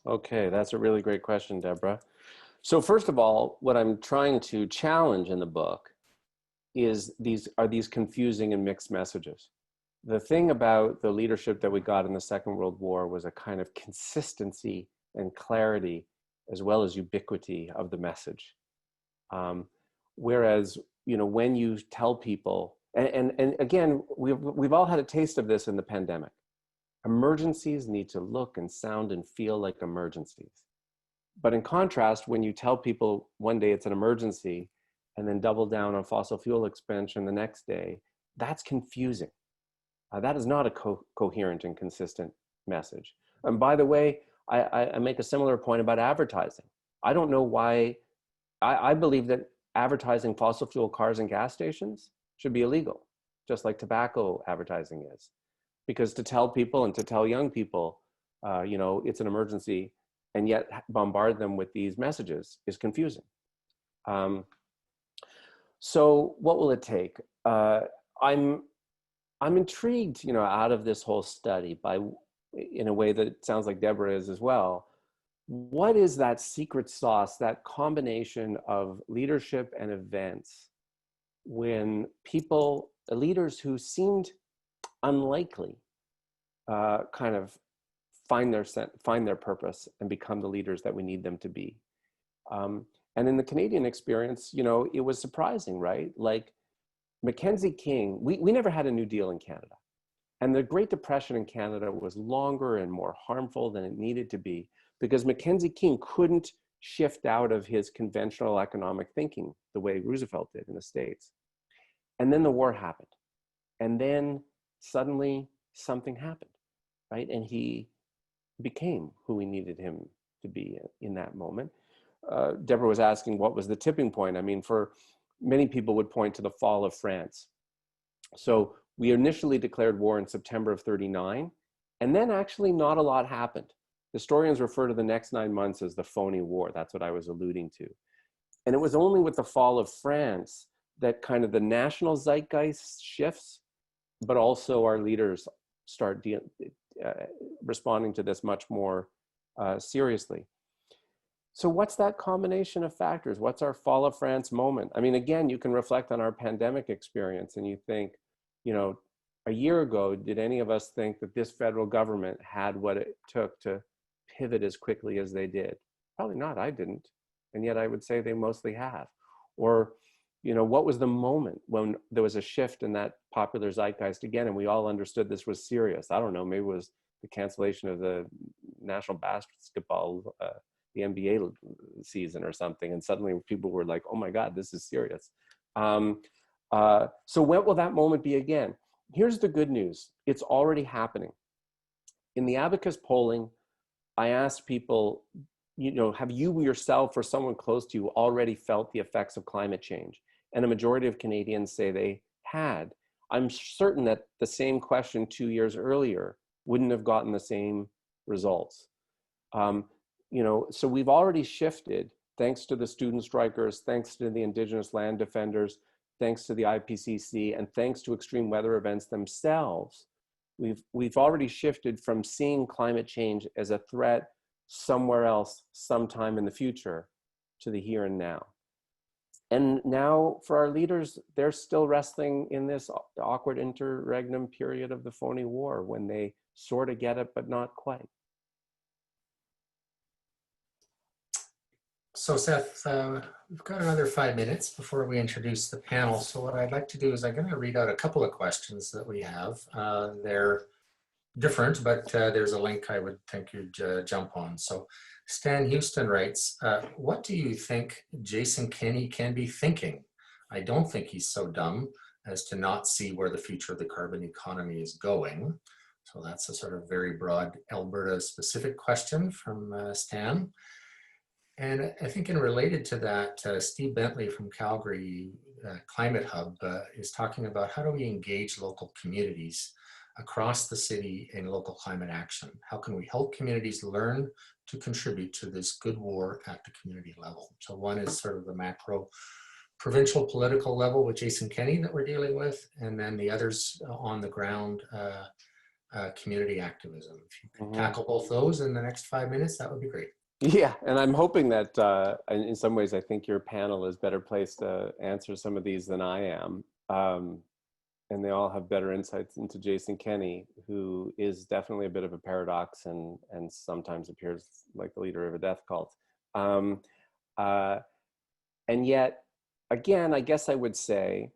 Okay, that's a really great question, Deborah. So first of all, what I'm trying to challenge in the book is these confusing and mixed messages. The thing about the leadership that we got in the Second World War was a kind of consistency and clarity as well as ubiquity of the message. Whereas, when you tell people, and again, we've all had a taste of this in the pandemic. Emergencies need to look and sound and feel like emergencies. But in contrast, when you tell people one day it's an emergency and then double down on fossil fuel expansion the next day, that's confusing. That is not a coherent and consistent message. And by the way, I make a similar point about advertising. I don't know why, I believe that advertising fossil fuel cars and gas stations should be illegal, just like tobacco advertising is. Because to tell people and to tell young people, it's an emergency, and yet bombard them with these messages is confusing. So what will it take? I'm intrigued, out of this whole study in a way that sounds like Deborah is as well. What is that secret sauce, that combination of leadership and events when leaders who seemed unlikely kind of find their purpose and become the leaders that we need them to be? And in the Canadian experience, it was surprising, right? Like Mackenzie King, we never had a New Deal in Canada. And the Great Depression in Canada was longer and more harmful than it needed to be because Mackenzie King couldn't shift out of his conventional economic thinking the way Roosevelt did in the States. And then the war happened. And then suddenly something happened, right? And he became who we needed him to be in that moment. Deborah was asking what was the tipping point. I mean, for many people would point to the fall of France. So we initially declared war in September of 39, and then actually not a lot happened. Historians refer to the next 9 months as the phony war. That's what I was alluding to. And it was only with the fall of France that kind of the national zeitgeist shifts, but also our leaders start responding to this much more seriously. So what's that combination of factors? What's our fall of France moment? I mean, again, you can reflect on our pandemic experience and you think, a year ago, did any of us think that this federal government had what it took to pivot as quickly as they did? Probably not, I didn't. And yet I would say they mostly have. Or, what was the moment when there was a shift in that popular zeitgeist again, and we all understood this was serious? I don't know, maybe it was the cancellation of the national basketball, the NBA season or something, and suddenly people were like, oh my God, this is serious. So when will that moment be again? Here's the good news. It's already happening. In the Abacus polling, I asked people, have you yourself or someone close to you already felt the effects of climate change? And a majority of Canadians say they had. I'm certain that the same question 2 years earlier wouldn't have gotten the same results. So we've already shifted, thanks to the student strikers, thanks to the Indigenous land defenders, thanks to the IPCC, and thanks to extreme weather events themselves. We've already shifted from seeing climate change as a threat somewhere else, sometime in the future, to the here and now. And now for our leaders, they're still wrestling in this awkward interregnum period of the phony war when they sort of get it, but not quite. So Seth, we've got another 5 minutes before we introduce the panel. So what I'd like to do is I'm going to read out a couple of questions that we have. They're different, but there's a link I would think you'd jump on. So Stan Houston writes, what do you think Jason Kenney can be thinking? I don't think he's so dumb as to not see where the future of the carbon economy is going. So that's a sort of very broad Alberta specific question from Stan. And I think in related to that, Steve Bentley from Calgary Climate Hub is talking about how do we engage local communities across the city in local climate action? How can we help communities learn to contribute to this good war at the community level? So one is sort of the macro provincial political level with Jason Kenney that we're dealing with, and then the others on the ground community activism. If you can tackle both those in the next 5 minutes, that would be great. Yeah, and I'm hoping that in some ways, I think your panel is better placed to answer some of these than I am. And they all have better insights into Jason Kenney, who is definitely a bit of a paradox and sometimes appears like the leader of a death cult. Um, and yet, again, I guess I would say,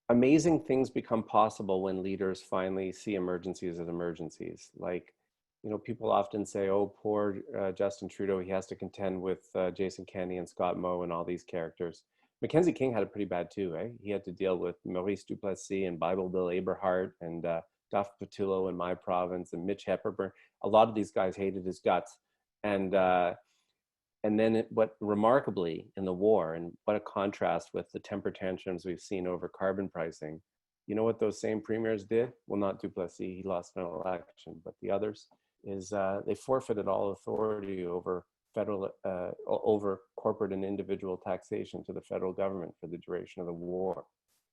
amazing things become possible when leaders finally see emergencies as emergencies. Like, you know, people often say, oh, poor Justin Trudeau, he has to contend with Jason Kenney and Scott Moe and all these characters. Mackenzie King had it pretty bad too, eh? He had to deal with Maurice Duplessis and Bible Bill Aberhart and Duff Petillo in my province and Mitch Hepburn. A lot of these guys hated his guts. And then what remarkably in the war, and what a contrast with the temper tantrums we've seen over carbon pricing, you know what those same premiers did? Well, not Duplessis, he lost an election, but the others is they forfeited all authority over federal, over corporate and individual taxation to the federal government for the duration of the war,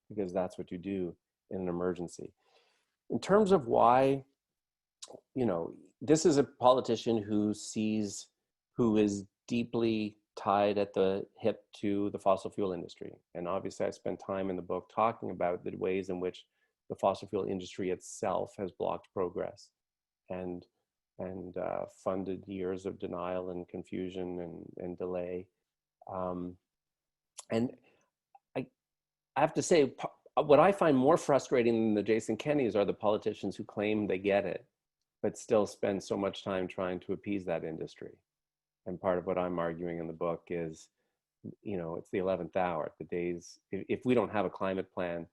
because that's what you do in an emergency. In terms of why, you know, this is a politician who is deeply tied at the hip to the fossil fuel industry. And obviously I spent time in the book talking about the ways in which the fossil fuel industry itself has blocked progress and funded years of denial and confusion and delay. And I have to say, what I find more frustrating than the Jason Kennys are the politicians who claim they get it, but still spend so much time trying to appease that industry. And part of what I'm arguing in the book is, you know, it's the 11th hour. The days, if we don't have a climate plan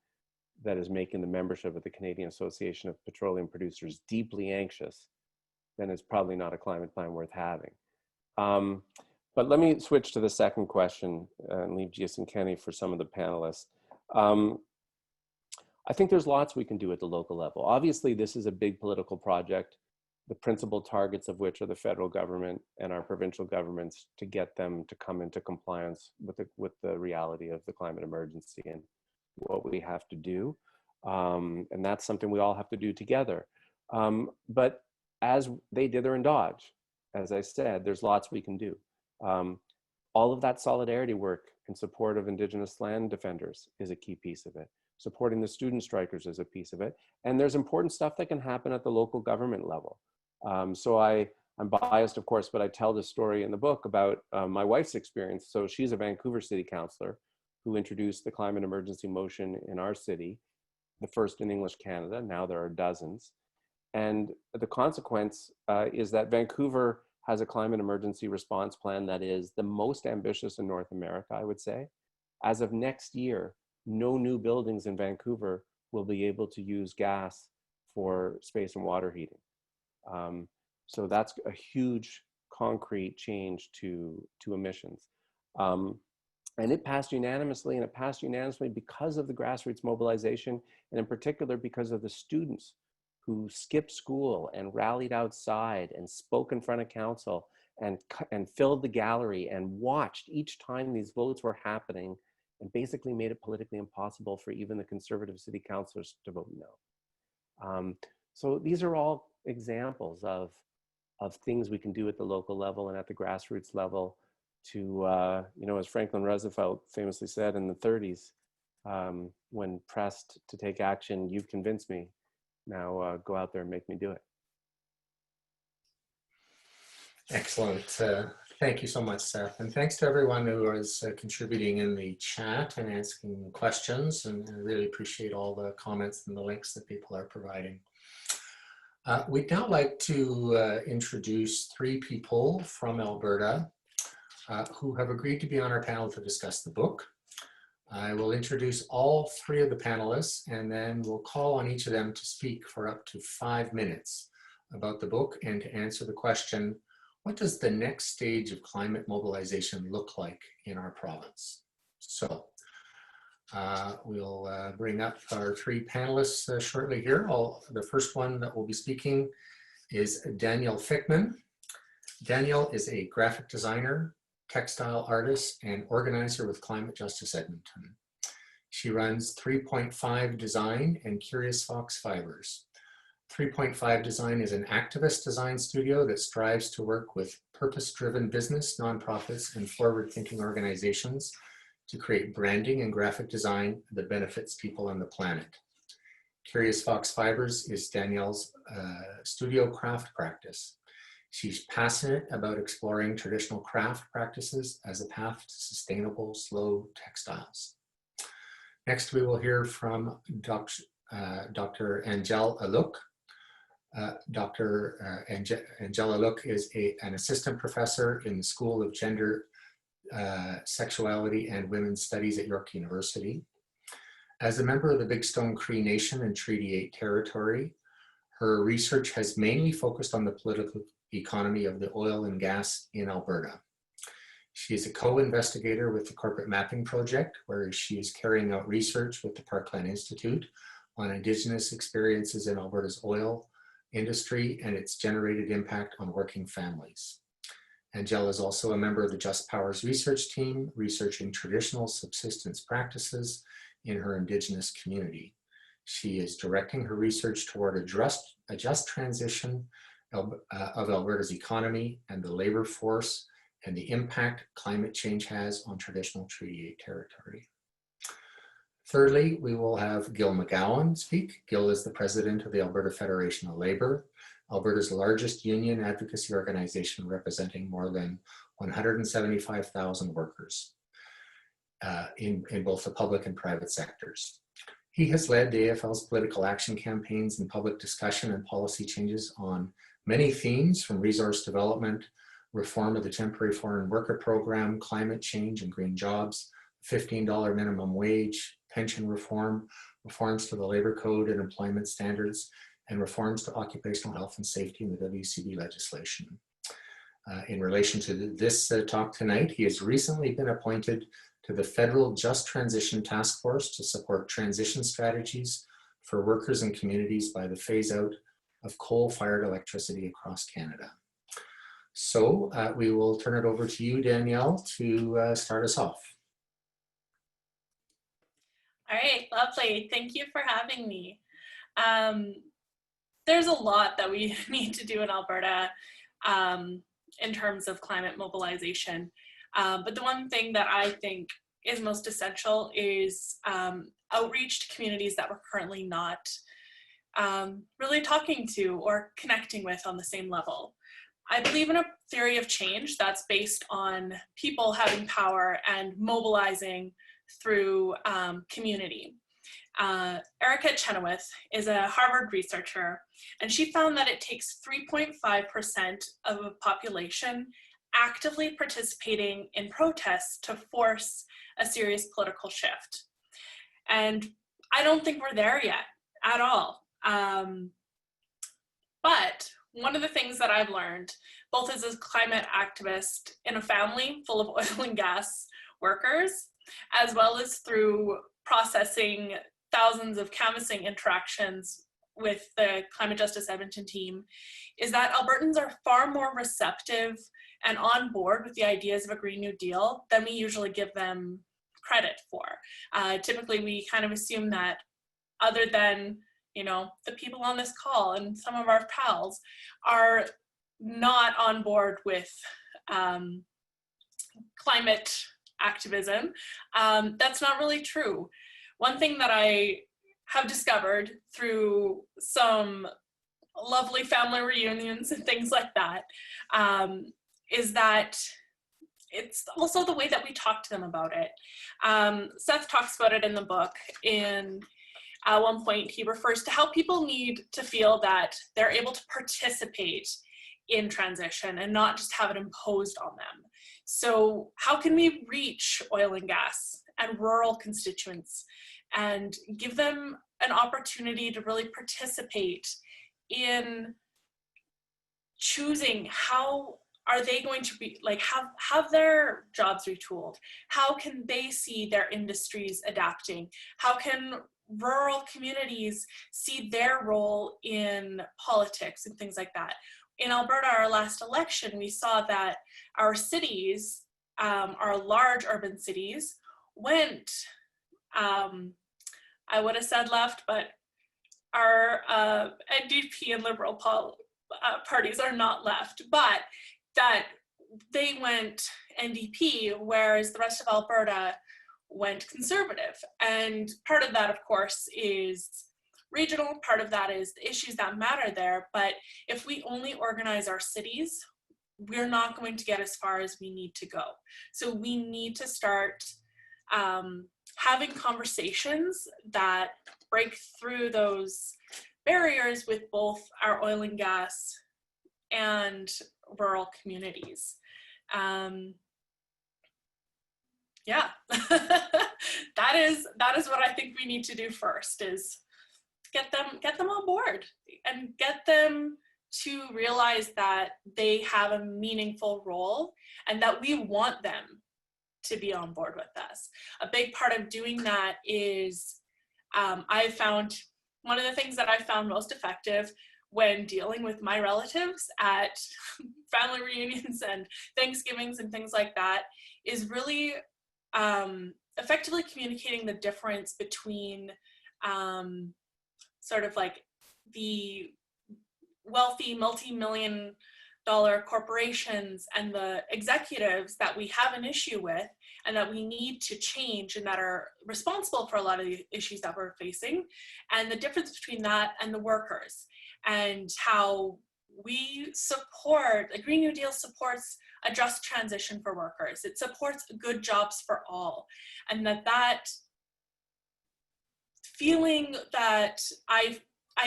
that is making the membership of the Canadian Association of Petroleum Producers deeply anxious, then it's probably not a climate plan worth having. But let me switch to the second question and leave Jason Kenney for some of the panelists. I think there's lots we can do at the local level. Obviously, this is a big political project, the principal targets of which are the federal government and our provincial governments to get them to come into compliance with the reality of the climate emergency and what we have to do. And that's something we all have to do together. But as they dither and dodge, as I said, there's lots we can do. All of that solidarity work in support of Indigenous land defenders is a key piece of it. Supporting the student strikers is a piece of it. And there's important stuff that can happen at the local government level. So I'm biased, of course, but I tell this story in the book about my wife's experience. So she's a Vancouver City Councillor who introduced the climate emergency motion in our city, the first in English Canada. Now there are dozens. And the consequence is that Vancouver has a climate emergency response plan that is the most ambitious in North America, I would say. As of next year, no new buildings in Vancouver will be able to use gas for space and water heating. So that's a huge concrete change to emissions. And it passed unanimously, and it passed unanimously because of the grassroots mobilization, and in particular because of the students who skipped school and rallied outside and spoke in front of council and filled the gallery and watched each time these votes were happening and basically made it politically impossible for even the conservative city councillors to vote no. So these are all examples of things we can do at the local level and at the grassroots level to, you know, as Franklin Roosevelt famously said in the 30s, when pressed to take action, you've convinced me. Now go out there and make me do it. Excellent. Thank you so much, Seth. And thanks to everyone who is contributing in the chat and asking questions. And I really appreciate all the comments and the links that people are providing. We'd now like to introduce three people from Alberta who have agreed to be on our panel to discuss the book. I will introduce all three of the panelists, and then we'll call on each of them to speak for up to 5 minutes about the book and to answer the question, what does the next stage of climate mobilization look like in our province? So we'll bring up our three panelists shortly here. The first one that will be speaking is Danielle Fuechtmann. Danielle is a graphic designer, textile artist, and organizer with Climate Justice Edmonton. She runs 3.5 Design and Curious Fox Fibres. 3.5 Design is an activist design studio that strives to work with purpose-driven business, nonprofits, and forward-thinking organizations to create branding and graphic design that benefits people on the planet. Curious Fox Fibres is Danielle's studio craft practice. She's passionate about exploring traditional craft practices as a path to sustainable, slow textiles. Next, we will hear from Dr. Angele Alook. Angele Alook is an assistant professor in the School of Gender, Sexuality and Women's Studies at York University. As a member of the Big Stone Cree Nation and Treaty 8 territory, her research has mainly focused on the political economy of the oil and gas in Alberta. She is a co-investigator with the Corporate Mapping Project, where she is carrying out research with the Parkland Institute on Indigenous experiences in Alberta's oil industry and its generated impact on working families. Angele is also a member of the Just Powers research team, researching traditional subsistence practices in her Indigenous community. She is directing her research toward a just transition of Alberta's economy and the labor force and the impact climate change has on traditional Treaty 8 territory. Thirdly, we will have Gil McGowan speak. Gil is the president of the Alberta Federation of Labor, Alberta's largest union advocacy organization representing more than 175,000 workers in both the public and private sectors. He has led the AFL's political action campaigns and public discussion and policy changes on many themes, from resource development, reform of the temporary foreign worker program, climate change and green jobs, $15 minimum wage, pension reform, reforms to the labor code and employment standards, and reforms to occupational health and safety in the WCB legislation. In relation to this talk tonight, he has recently been appointed to the Federal Just Transition Task Force to support transition strategies for workers and communities by the phase out of coal-fired electricity across Canada. So we will turn it over to you, Danielle, to start us off. All right, lovely. Thank you for having me. There's a lot that we need to do in Alberta in terms of climate mobilization. But the one thing that I think is most essential is outreach to communities that we're currently not really talking to or connecting with on the same level. I believe in a theory of change that's based on people having power and mobilizing through community. Erica Chenoweth is a Harvard researcher, and she found that it takes 3.5% of a population actively participating in protests to force a serious political shift. And I don't think we're there yet at all. But one of the things that I've learned, both as a climate activist in a family full of oil and gas workers, as well as through processing thousands of canvassing interactions with the Climate Justice Edmonton team, is that Albertans are far more receptive and on board with the ideas of a Green New Deal than we usually give them credit for. Typically, we kind of assume that other than, you know, the people on this call and some of our pals are not on board with climate activism. That's not really true. One thing that I have discovered through some lovely family reunions and things like that is that it's also the way that we talk to them about it. Seth talks about it in the book. At one point, he refers to how people need to feel that they're able to participate in transition and not just have it imposed on them. So how can we reach oil and gas and rural constituents and give them an opportunity to really participate in choosing how are they going to be, like, have their jobs retooled? How can they see their industries adapting? How can rural communities see their role in politics and things like that? In Alberta, our last election, we saw that our cities, our large urban cities, went, I would have said left, but our NDP and Liberal parties are not left, but that they went NDP, whereas the rest of Alberta went Conservative. And part of that, of course, is regional, part of that is the issues that matter there. But if we only organize our cities, we're not going to get as far as we need to go. So we need to start having conversations that break through those barriers with both our oil and gas and rural communities. Yeah, that is what I think we need to do first, is get them on board and get them to realize that they have a meaningful role and that we want them to be on board with us. A big part of doing that is I found one of the things that I found most effective when dealing with my relatives at family reunions and Thanksgivings and things like that is really effectively communicating the difference between sort of like the wealthy multi-million-dollar corporations and the executives that we have an issue with and that we need to change and that are responsible for a lot of the issues that we're facing, and the difference between that and the workers, and how we support, the Green New Deal supports a just transition for workers. It supports good jobs for all. And that feeling that I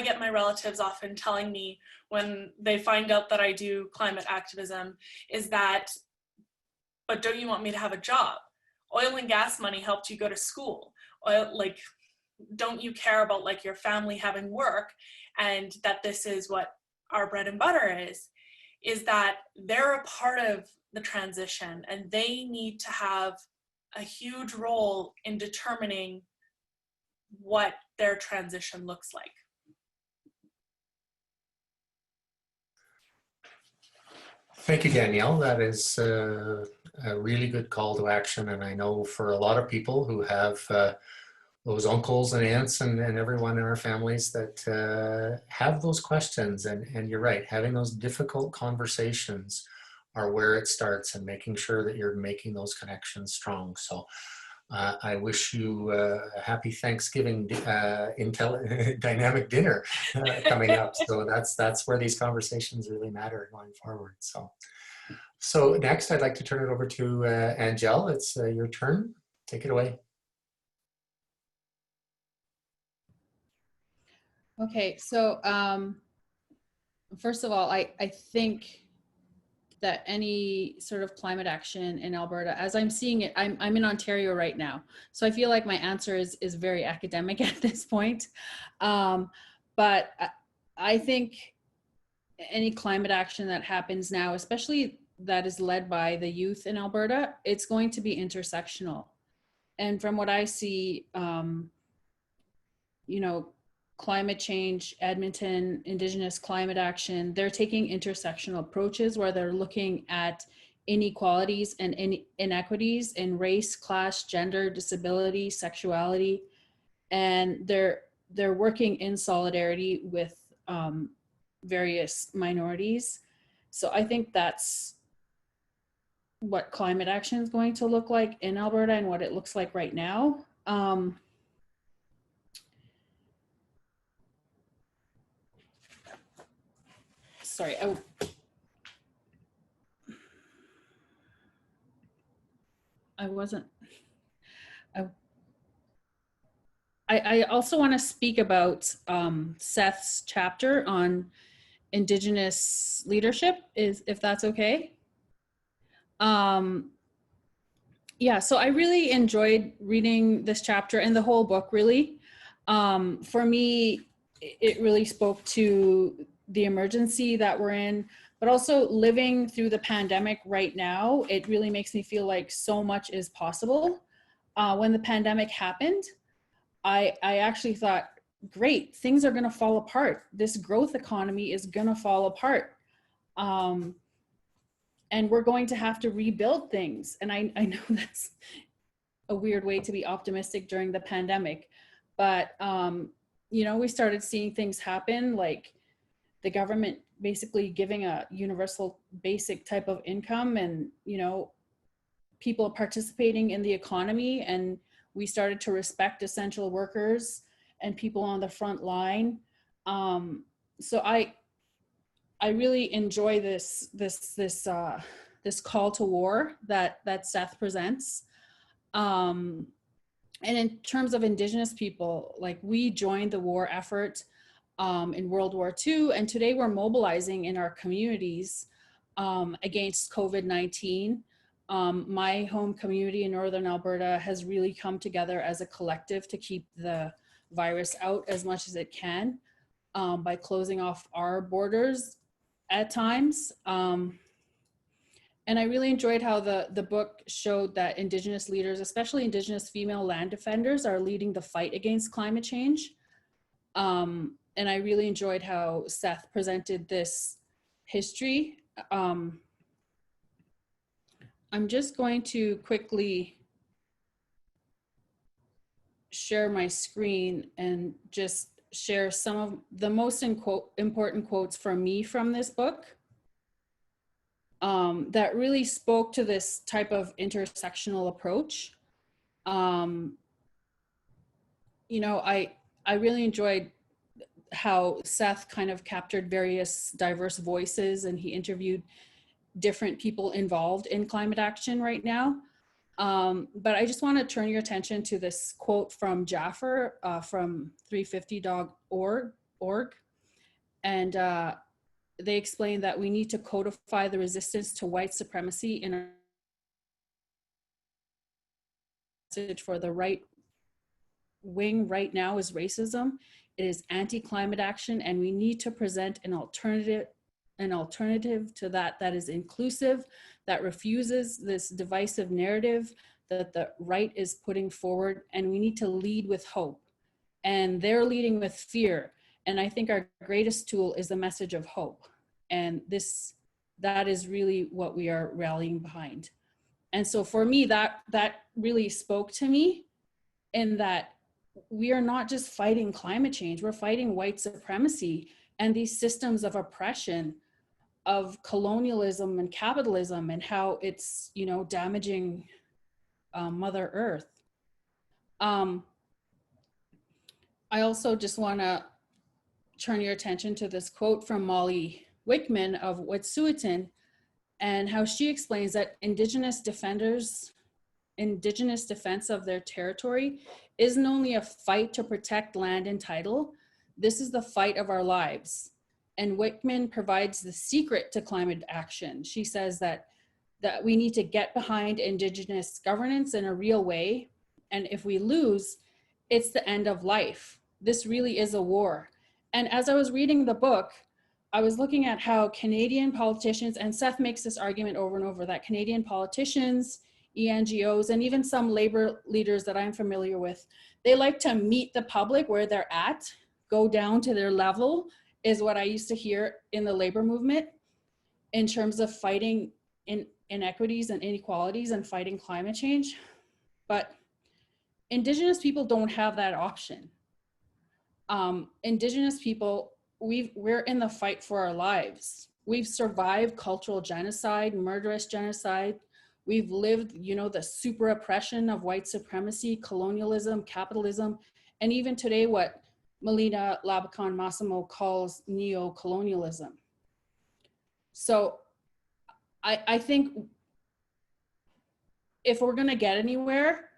get my relatives often telling me when they find out that I do climate activism is that, but don't you want me to have a job? Oil and gas money helped you go to school. Don't you care about like your family having work, and that this is what our bread and butter is that they're a part of the transition and they need to have a huge role in determining what their transition looks like. Thank you, Danielle. That is a really good call to action. And I know for a lot of people who have those uncles and aunts and everyone in our families that have those questions. And you're right, having those difficult conversations are where it starts, and making sure that you're making those connections strong. So I wish you a happy Thanksgiving dynamic dinner coming up. So that's where these conversations really matter going forward. So next, I'd like to turn it over to Angele. It's your turn. Take it away. Okay, so first of all, I think that any sort of climate action in Alberta, as I'm seeing it, I'm in Ontario right now, so I feel like my answer is very academic at this point. But I think any climate action that happens now, especially that is led by the youth in Alberta, it's going to be intersectional. And from what I see, you know, climate change, Edmonton, Indigenous climate action, they're taking intersectional approaches where they're looking at inequalities and inequities in race, class, gender, disability, sexuality, and they're working in solidarity with various minorities. So I think that's what climate action is going to look like in Alberta and what it looks like right now. Sorry, I also want to speak about Seth's chapter on Indigenous leadership, if that's okay. Yeah, so I really enjoyed reading this chapter and the whole book, really. For me, it really spoke to the emergency that we're in, but also living through the pandemic right now. It really makes me feel like so much is possible. When the pandemic happened, I actually thought, great, things are gonna fall apart. This growth economy is gonna fall apart. And we're going to have to rebuild things. And I know that's a weird way to be optimistic during the pandemic, but you know, we started seeing things happen, like the government basically giving a universal basic type of income, and, you know, people participating in the economy, and we started to respect essential workers and people on the front line. So I really enjoy this call to war that Seth presents. And in terms of Indigenous people, like, we joined the war effort in World War II, and today we're mobilizing in our communities against COVID-19. My home community in Northern Alberta has really come together as a collective to keep the virus out as much as it can by closing off our borders at times. And I really enjoyed how the book showed that Indigenous leaders, especially Indigenous female land defenders, are leading the fight against climate change. And I really enjoyed how Seth presented this history. I'm just going to quickly share my screen and just share some of the most important quotes from me from this book that really spoke to this type of intersectional approach. You know, I really enjoyed how Seth kind of captured various diverse voices, and he interviewed different people involved in climate action right now. But I just want to turn your attention to this quote from Jaffer from 350.org. And they explain that we need to codify the resistance to white supremacy in our message for the right wing right now is racism. It is anti-climate action, and we need to present an alternative to that is inclusive, that refuses this divisive narrative that the right is putting forward, and we need to lead with hope. And they're leading with fear. And I think our greatest tool is the message of hope. And that is really what we are rallying behind. And so for me, that really spoke to me, in that we are not just fighting climate change, we're fighting white supremacy and these systems of oppression, of colonialism and capitalism, and how it's, you know, damaging Mother Earth. I also just want to turn your attention to this quote from Molly Wickman of Wet'suwet'en, and how she explains that Indigenous defense of their territory isn't only a fight to protect land and title, this is the fight of our lives. And Wickman provides the secret to climate action. She says that we need to get behind Indigenous governance in a real way. And if we lose, it's the end of life. This really is a war. And as I was reading the book, I was looking at how Canadian politicians, and Seth makes this argument over and over, that Canadian politicians, ENGOs, and even some labor leaders that I'm familiar with, they like to meet the public where they're at, go down to their level, is what I used to hear in the labor movement in terms of fighting inequities and inequalities and fighting climate change. But Indigenous people don't have that option. Indigenous people, we're in the fight for our lives. We've survived cultural genocide, murderous genocide. We've lived, you know, the super oppression of white supremacy, colonialism, capitalism, and even today what Melina Labakan Massimo calls neo-colonialism. So I think if we're gonna get anywhere,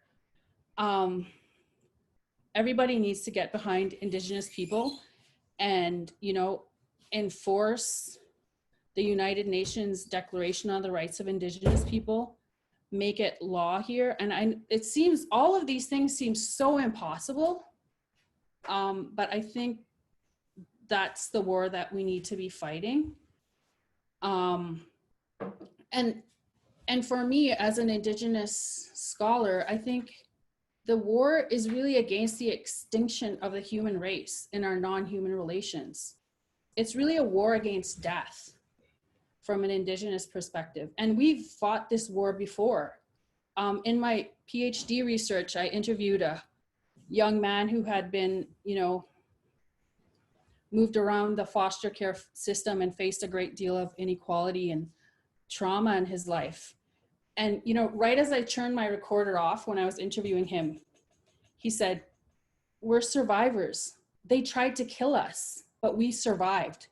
everybody needs to get behind Indigenous people and, you know, enforce the United Nations Declaration on the Rights of Indigenous People, make it law here. And it seems, all of these things seem so impossible, but I think that's the war that we need to be fighting. And for me, as an Indigenous scholar, I think the war is really against the extinction of the human race in our non-human relations. It's really a war against death from an Indigenous perspective. And we've fought this war before. In my PhD research, I interviewed a young man who had been, you know, moved around the foster care system and faced a great deal of inequality and trauma in his life. And, you know, right as I turned my recorder off when I was interviewing him, he said, we're survivors. They tried to kill us, but we survived.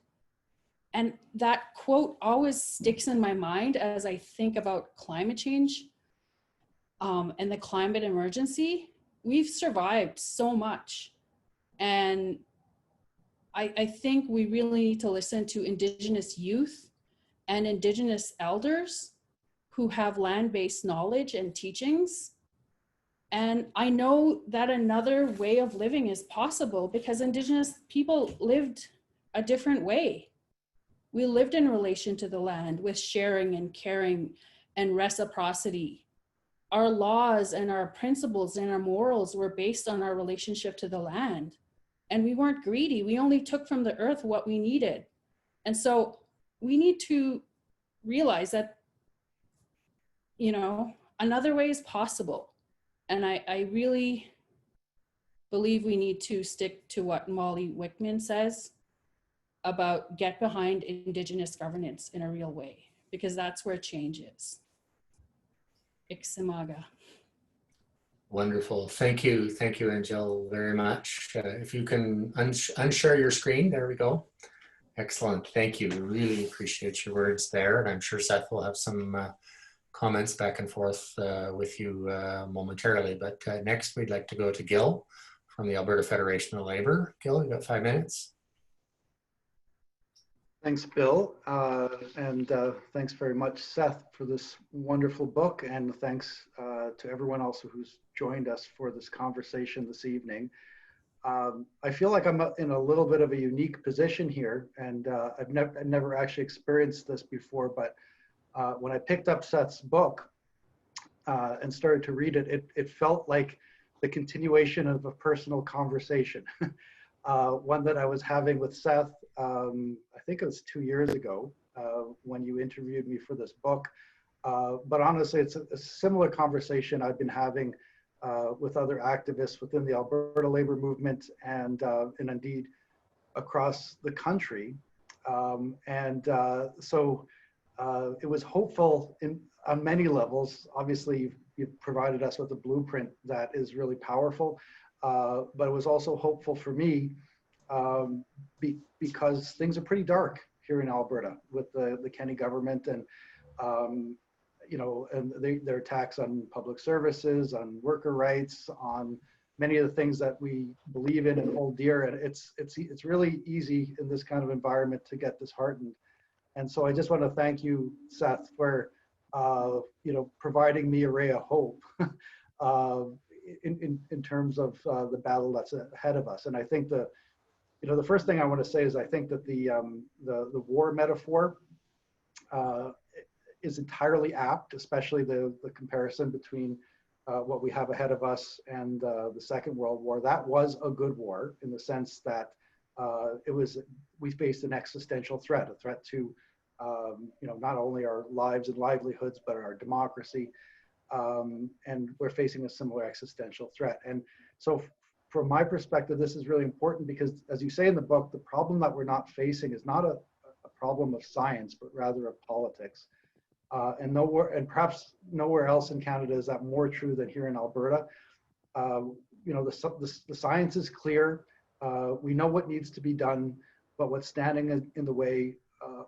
And that quote always sticks in my mind as I think about climate change and the climate emergency. We've survived so much. And I think we really need to listen to Indigenous youth and Indigenous elders who have land-based knowledge and teachings. And I know that another way of living is possible because Indigenous people lived a different way. We lived in relation to the land with sharing and caring and reciprocity. Our laws and our principles and our morals were based on our relationship to the land. And we weren't greedy. We only took from the earth what we needed. And so we need to realize that, you know, another way is possible. And I really believe we need to stick to what Molly Wickman says about get behind Indigenous governance in a real way, because that's where change is. Ixamaga. Wonderful. Thank you, Angele, very much. If you can unshare your screen, there we go. Excellent. Thank you. Really appreciate your words there. And I'm sure Seth will have some comments back and forth with you momentarily. But next, we'd like to go to Gil from the Alberta Federation of Labor. Gil, you got 5 minutes. Thanks, Bill. And thanks very much, Seth, for this wonderful book. And thanks to everyone else who's joined us for this conversation this evening. I feel like I'm in a little bit of a unique position here, and I've never actually experienced this before, but when I picked up Seth's book and started to read it, it felt like the continuation of a personal conversation. One that I was having with Seth, I think it was 2 years ago when you interviewed me for this book. But honestly, it's a similar conversation I've been having with other activists within the Alberta labor movement and indeed across the country. So it was hopeful on many levels. Obviously, you've provided us with a blueprint that is really powerful. But it was also hopeful for me because things are pretty dark here in Alberta with the Kenney government and, you know, and their attacks on public services, on worker rights, on many of the things that we believe in and hold dear. And it's really easy in this kind of environment to get disheartened. And so I just want to thank you, Seth, for, you know, providing me a ray of hope. In terms of the battle that's ahead of us. And I think the first thing I want to say is I think that the war metaphor is entirely apt, especially the comparison between what we have ahead of us and the Second World War. That was a good war in the sense that we faced an existential threat, a threat to you know, not only our lives and livelihoods, but our democracy. And we're facing a similar existential threat. And so from my perspective, this is really important because, as you say in the book, the problem that we're not facing is not a problem of science, but rather of politics. And perhaps nowhere else in Canada is that more true than here in Alberta. You know, the science is clear. We know what needs to be done, but what's standing in the way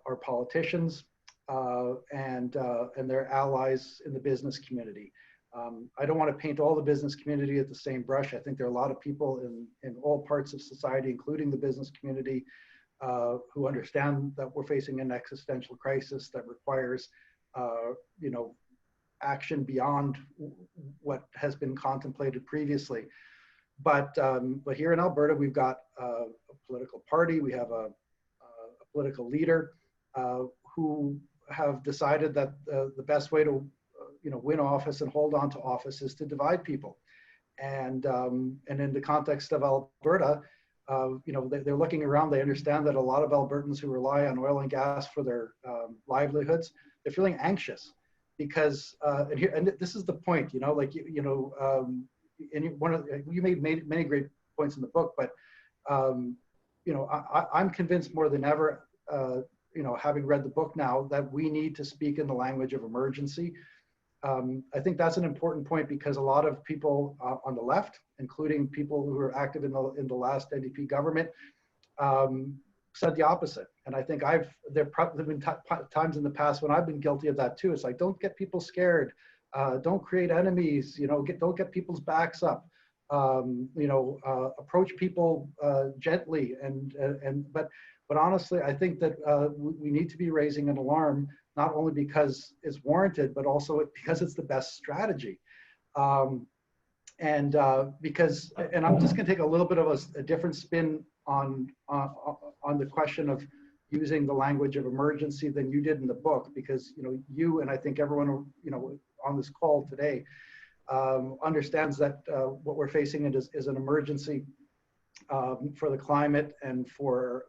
are politicians, and their allies in the business community. I don't want to paint all the business community at the same brush. I think there are a lot of people in all parts of society, including the business community, who understand that we're facing an existential crisis that requires, you know, action beyond what has been contemplated previously. But here in Alberta, we've got a political party, we have a political leader who have decided that the best way to you know, win office and hold on to office is to divide people. And in the context of Alberta, you know, they're looking around, they understand that a lot of Albertans who rely on oil and gas for their livelihoods, they're feeling anxious because, and this is the point, you know, like, you made many great points in the book, but, you know, I'm convinced more than ever, you know, having read the book now, that we need to speak in the language of emergency. I think that's an important point because a lot of people on the left, including people who were active in the last NDP government, said the opposite. And I think there have been times in the past when I've been guilty of that too. It's like, don't get people scared. Don't create enemies, don't get people's backs up. Approach people gently. But honestly, I think that we need to be raising an alarm, not only because it's warranted, but also because it's the best strategy. And I'm just going to take a little bit of a different spin on the question of using the language of emergency than you did in the book, because you and I think everyone on this call today understands that what we're facing is an emergency for the climate and for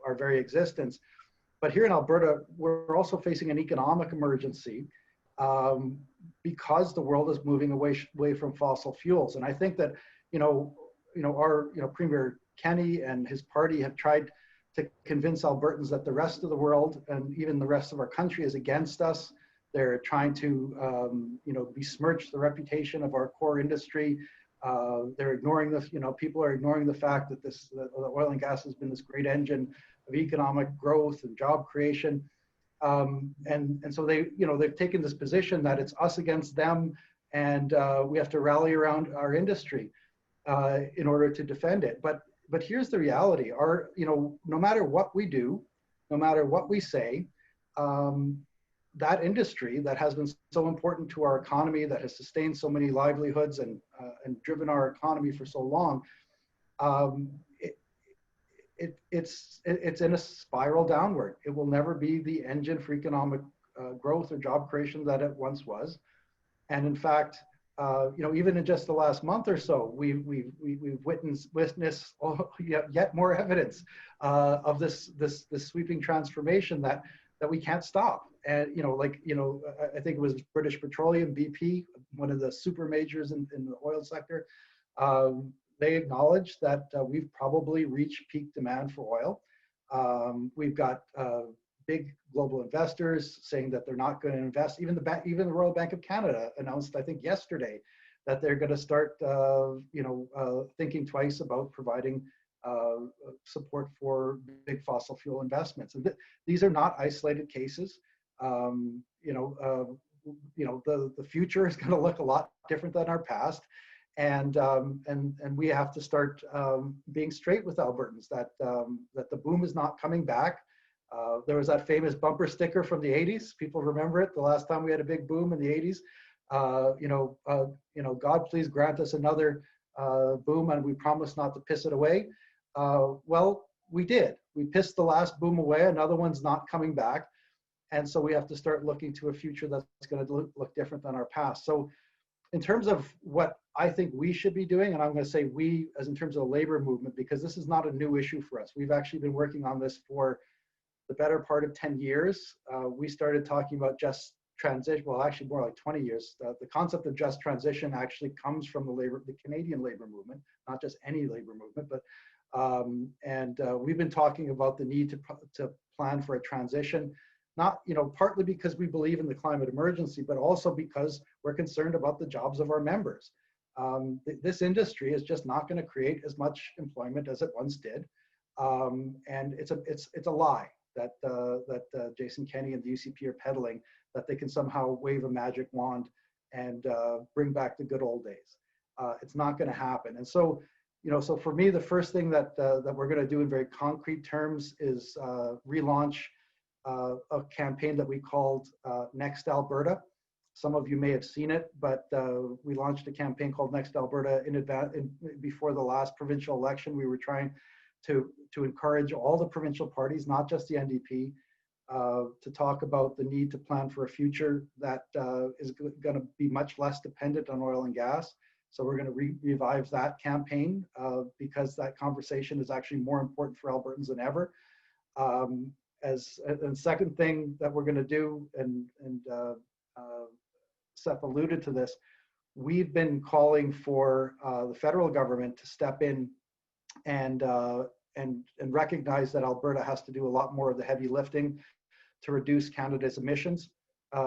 our very existence. But here in Alberta, we're also facing an economic emergency because the world is moving away from fossil fuels. And I think that our Premier Kenney and his party have tried to convince Albertans that the rest of the world and even the rest of our country is against us. They're trying to besmirch the reputation of our core industry. They're ignoring people are ignoring the fact that the oil and gas has been this great engine of economic growth and job creation. And so they've taken this position that it's us against them, and we have to rally around our industry in order to defend it. But here's the reality: no matter what we do, no matter what we say, that industry that has been so important to our economy, that has sustained so many livelihoods and driven our economy for so long, it's in a spiral downward. It will never be the engine for economic growth or job creation that it once was. And in fact, even in just the last month or so, we've witnessed yet more evidence of this sweeping transformation that we can't stop. And I think it was British Petroleum, BP, one of the super majors in the oil sector. They acknowledge that we've probably reached peak demand for oil. We've got big global investors saying that they're not going to invest. Even the Royal Bank of Canada announced, I think yesterday, that they're going to start, thinking twice about providing support for big fossil fuel investments. And these are not isolated cases. The future is going to look a lot different than our past. And we have to start being straight with Albertans that the boom is not coming back. There was that famous bumper sticker from the 80s. People remember it. The last time we had a big boom in the 80s. God, please grant us another boom, and we promise not to piss it away. Well, we did. We pissed the last boom away. Another one's not coming back. And so we have to start looking to a future that's going to look different than our past. So in terms of what I think we should be doing, and I'm going to say we as in terms of the labor movement, because this is not a new issue for us. We've actually been working on this for the better part of 10 years. We started talking about just transition, well, actually more like 20 years. The concept of just transition actually comes from the Canadian labor movement, not just any labor movement, but we've been talking about the need to plan for a transition, not, partly because we believe in the climate emergency, but also because we're concerned about the jobs of our members. This industry is just not going to create as much employment as it once did. And it's a lie that Jason Kenney and the UCP are peddling, that they can somehow wave a magic wand and bring back the good old days. It's not going to happen. And so, so for me, the first thing that we're going to do in very concrete terms is relaunch a campaign that we called Next Alberta. Some of you may have seen it, but we launched a campaign called Next Alberta before the last provincial election. We were trying to encourage all the provincial parties, not just the NDP, to talk about the need to plan for a future that is going to be much less dependent on oil and gas. So we're going to revive that campaign because that conversation is actually more important for Albertans than ever. And second thing that we're going to do, and Seth alluded to this, we've been calling for the federal government to step in and recognize that Alberta has to do a lot more of the heavy lifting to reduce Canada's emissions.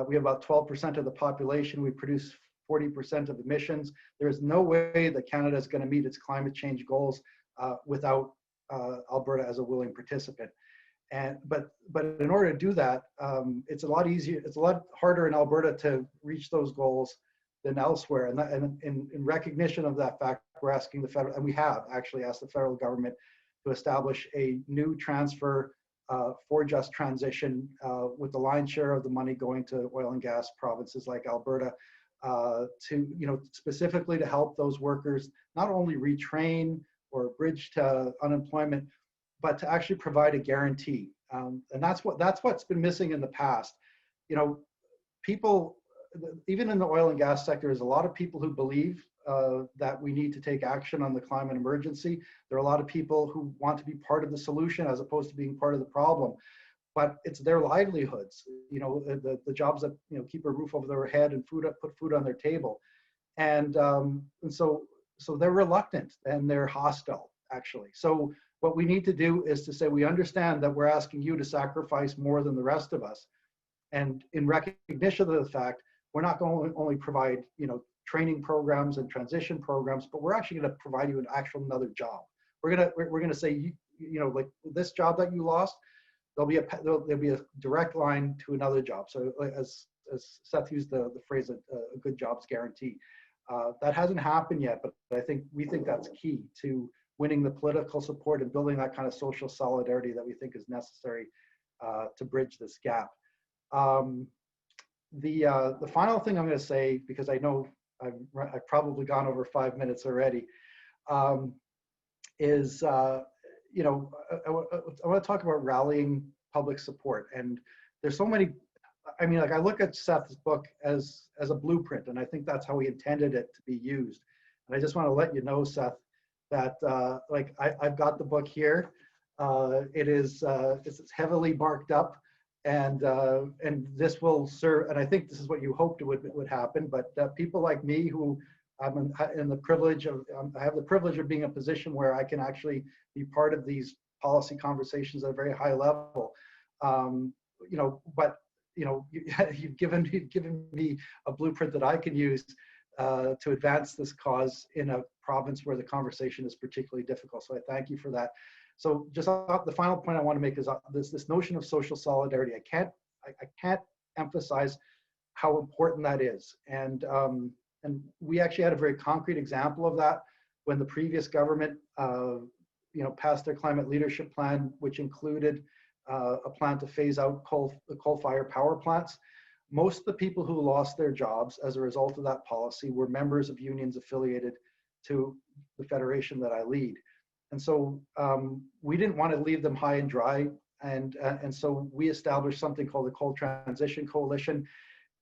We have about 12% of the population. We produce 40% of emissions. There is no way that Canada is going to meet its climate change goals without Alberta as a willing participant. But in order to do that, it's a lot easier. It's a lot harder in Alberta to reach those goals than elsewhere. And in recognition of that fact, we're asking the federal, and we have actually asked the federal government to establish a new transfer for just transition with the lion's share of the money going to oil and gas provinces like Alberta to, specifically to help those workers not only retrain or bridge to unemployment, but to actually provide a guarantee. And that's what's been missing in the past. People, even in the oil and gas sector, there's a lot of people who believe that we need to take action on the climate emergency. There are a lot of people who want to be part of the solution as opposed to being part of the problem. But it's their livelihoods, the jobs that keep a roof over their head and put food on their table, and so they're reluctant and they're hostile actually. So what we need to do is to say we understand that we're asking you to sacrifice more than the rest of us, and in recognition of the fact we're not going to only provide training programs and transition programs, but we're actually going to provide you another job. We're going to say like this job that you lost, there'll be a direct line to another job. So as Seth used the phrase, a good jobs guarantee. That hasn't happened yet, but we think that's key to winning the political support and building that kind of social solidarity that we think is necessary to bridge this gap. The final thing I'm going to say, because I know I've probably gone over 5 minutes already, is I want to talk about rallying public support. And there's so many, I look at Seth's book as a blueprint, and I think that's how he intended it to be used. And I just want to let you know, Seth, that I've got the book here. It's heavily marked up, and this will serve, and I think this is what you hoped would happen, but people like me who I'm in the privilege of, I have the privilege of being in a position where I can actually be part of these policy conversations at a very high level. You've given me a blueprint that I can use to advance this cause in a province where the conversation is particularly difficult. So I thank you for that. So just the final point I want to make is this notion of social solidarity. I can't emphasize how important that is. And we actually had a very concrete example of that when the previous government passed their climate leadership plan, which included a plan to phase out coal-fired power plants. Most of the people who lost their jobs as a result of that policy were members of unions affiliated to the federation that I lead. And so we didn't want to leave them high and dry. And so we established something called the Coal Transition Coalition.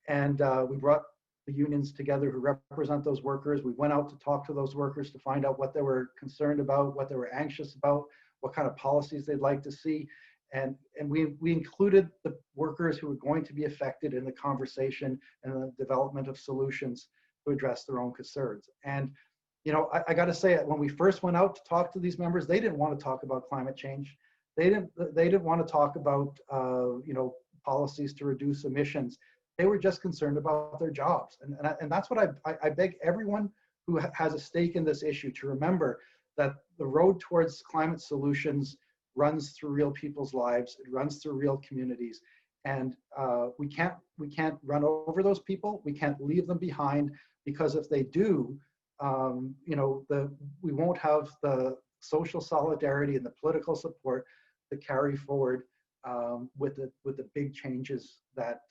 And we brought the unions together who represent those workers. We went out to talk to those workers to find out what they were concerned about, what they were anxious about, what kind of policies they'd like to see. And we included the workers who were going to be affected in the conversation and the development of solutions to address their own concerns. And I got to say, when we first went out to talk to these members, they didn't want to talk about climate change. They didn't want to talk about policies to reduce emissions. They were just concerned about their jobs. And that's what I beg everyone who has a stake in this issue to remember, that the road towards climate solutions runs through real people's lives. It runs through real communities. And we can't run over those people. We can't leave them behind, because if they do, we won't have the social solidarity and the political support to carry forward with the big changes that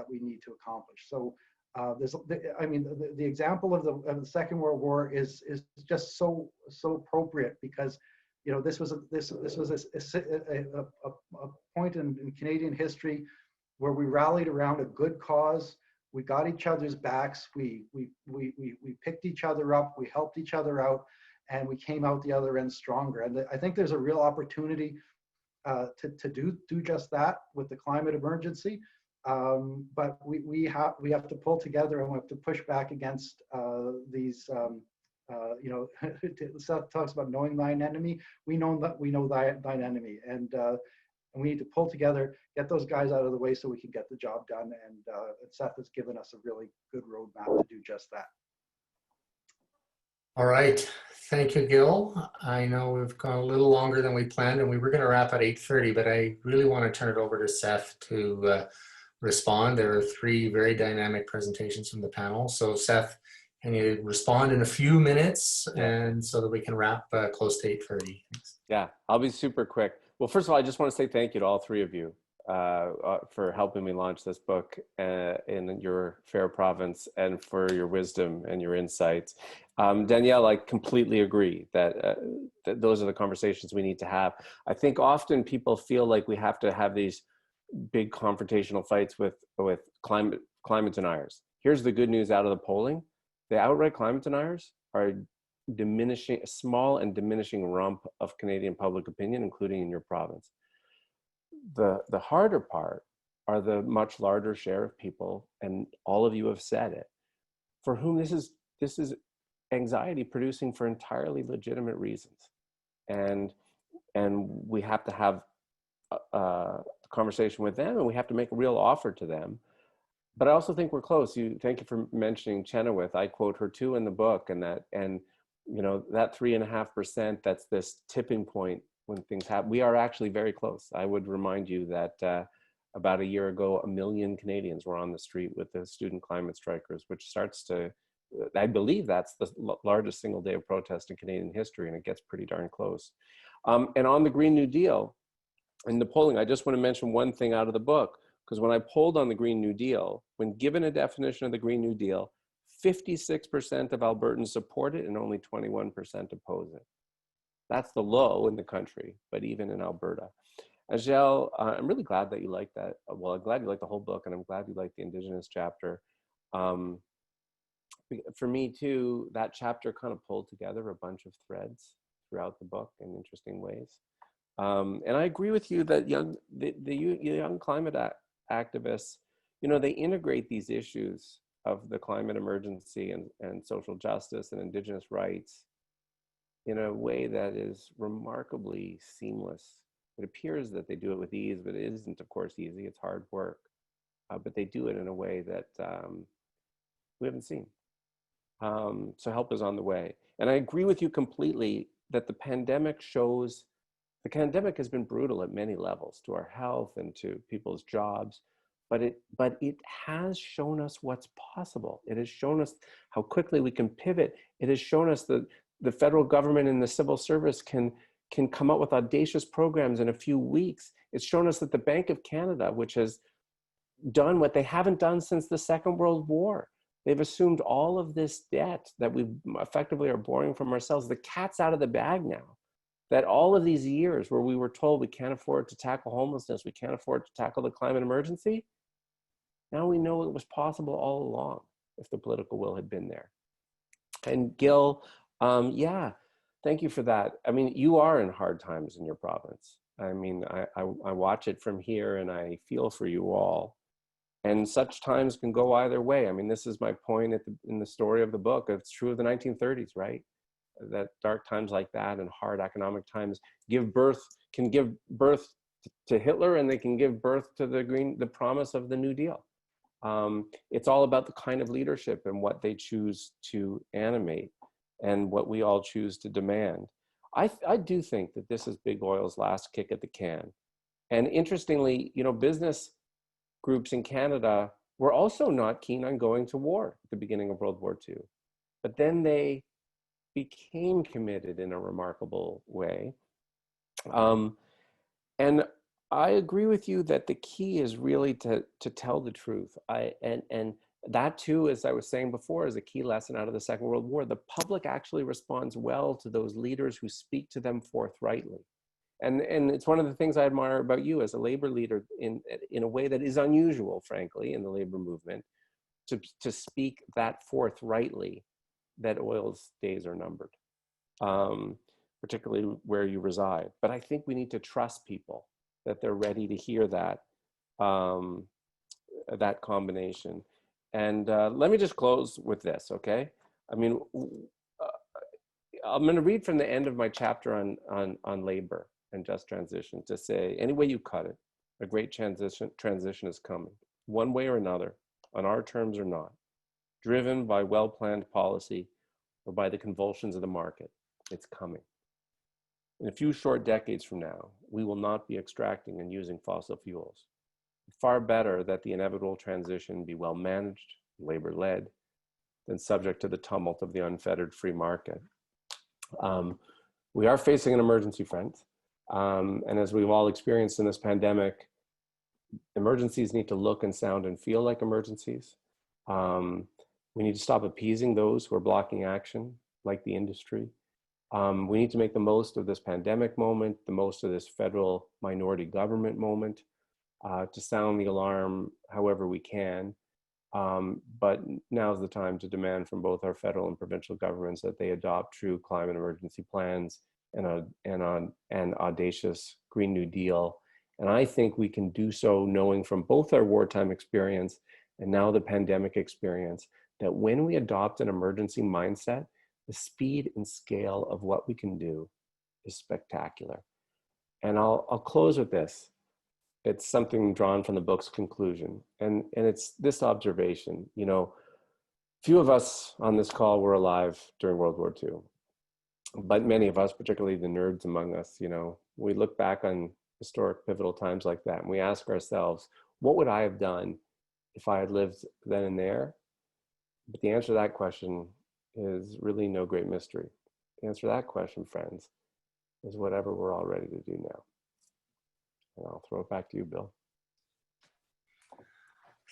we need to accomplish. So the example of the Second World War is just so appropriate, because this was a point in Canadian history where we rallied around a good cause. We got each other's backs. We picked each other up. We helped each other out, and we came out the other end stronger. And I think there's a real opportunity to do just that with the climate emergency. But we have to pull together, and we have to push back against these. Seth talks about knowing thine enemy. We know thine enemy, and and we need to pull together, get those guys out of the way so we can get the job done. And Seth has given us a really good roadmap to do just that. All right. Thank you, Gil. I know we've gone a little longer than we planned, and we were going to wrap at 8:30, but I really want to turn it over to Seth to respond. There are 3 very dynamic presentations from the panel. So Seth, can you respond in a few minutes, and so that we can wrap close to 8:30? Thanks. Yeah, I'll be super quick. Well, first of all, I just want to say thank you to all 3 of you for helping me launch this book in your fair province, and for your wisdom and your insights. Danielle, I completely agree that, that those are the conversations we need to have. I think often people feel like we have to have these big confrontational fights with climate deniers. Here's the good news out of the polling. The outright climate deniers are diminishing, a small and diminishing rump of Canadian public opinion, including in your province. The harder part are the much larger share of people, and all of you have said it, for whom this is anxiety producing for entirely legitimate reasons. And we have to have a conversation with them, and we have to make a real offer to them. But I also think we're close. Thank you for mentioning Chenoweth. I quote her too in the book, and you know, that 3.5%, that's this tipping point when things happen. We are actually very close. I would remind you that about a year ago, 1 million Canadians were on the street with the student climate strikers, which starts to, I believe that's the largest single day of protest in Canadian history, and it gets pretty darn close. And on the Green New Deal, in the polling, I just want to mention one thing out of the book, because when I polled on the Green New Deal, when given a definition of the Green New Deal, 56% of Albertans support it and only 21% oppose it. That's the low in the country, but even in Alberta. Angele, I'm really glad that you like that. Well, I'm glad you like the whole book, and I'm glad you like the Indigenous chapter. For me too, that chapter kind of pulled together a bunch of threads throughout the book in interesting ways. And I agree with you that the young climate activists, you know, they integrate these issues of the climate emergency and social justice and Indigenous rights in a way that is remarkably seamless. It appears that they do it with ease, but it isn't, of course, easy. It's hard work. But they do it in a way that we haven't seen. So help is on the way. And I agree with you completely that the pandemic has been brutal at many levels to our health and to people's jobs, but it has shown us what's possible. It has shown us how quickly we can pivot. It has shown us that the federal government and the civil service can come up with audacious programs in a few weeks. It's shown us that the Bank of Canada, which has done what they haven't done since the Second World War, they've assumed all of this debt that we effectively are borrowing from ourselves. The cat's out of the bag now. That all of these years where we were told we can't afford to tackle homelessness, we can't afford to tackle the climate emergency, now we know it was possible all along if the political will had been there. And Gil, yeah, thank you for that. I mean, you are in hard times in your province. I mean, I watch it from here and I feel for you all. And such times can go either way. I mean, this is my point in the story of the book. It's true of the 1930s, right? That dark times like that and hard economic times can give birth to Hitler, and they can give birth to the promise of the New Deal. It's all about the kind of leadership and what they choose to animate and what we all choose to demand. I do think that this is big oil's last kick at the can. And interestingly, you know, business groups in Canada were also not keen on going to war at the beginning of World War II. But then they became committed in a remarkable way. And I agree with you that the key is really to tell the truth. And that too, as I was saying before, is a key lesson out of the Second World War. The public actually responds well to those leaders who speak to them forthrightly. And it's one of the things I admire about you as a labor leader in a way that is unusual, frankly, in the labor movement, to speak that forthrightly, that oil's days are numbered, particularly where you reside. But I think we need to trust people that they're ready to hear that, that combination. And let me just close with this, okay? I mean, I'm gonna read from the end of my chapter on labor and just transition, to say, any way you cut it, a great transition is coming, one way or another, on our terms or not, driven by well-planned policy or by the convulsions of the market. It's coming. In a few short decades from now, we will not be extracting and using fossil fuels. Far better that the inevitable transition be well managed, labor-led, than subject to the tumult of the unfettered free market. We are facing an emergency, friends. And as we've all experienced in this pandemic, emergencies need to look and sound and feel like emergencies. We need to stop appeasing those who are blocking action, like the industry. We need to make the most of this pandemic moment, the most of this federal minority government moment, to sound the alarm however we can. But now's the time to demand from both our federal and provincial governments that they adopt true climate emergency plans and an audacious Green New Deal. And I think we can do so knowing from both our wartime experience and now the pandemic experience that when we adopt an emergency mindset, the speed and scale of what we can do is spectacular. And I'll close with this. It's something drawn from the book's conclusion. And it's this observation, you know, few of us on this call were alive during World War II, but many of us, particularly the nerds among us, you know, we look back on historic pivotal times like that and we ask ourselves, what would I have done if I had lived then and there? But the answer to that question is really no great mystery. The answer to that question, friends, is whatever we're all ready to do now. And I'll throw it back to you, Bill.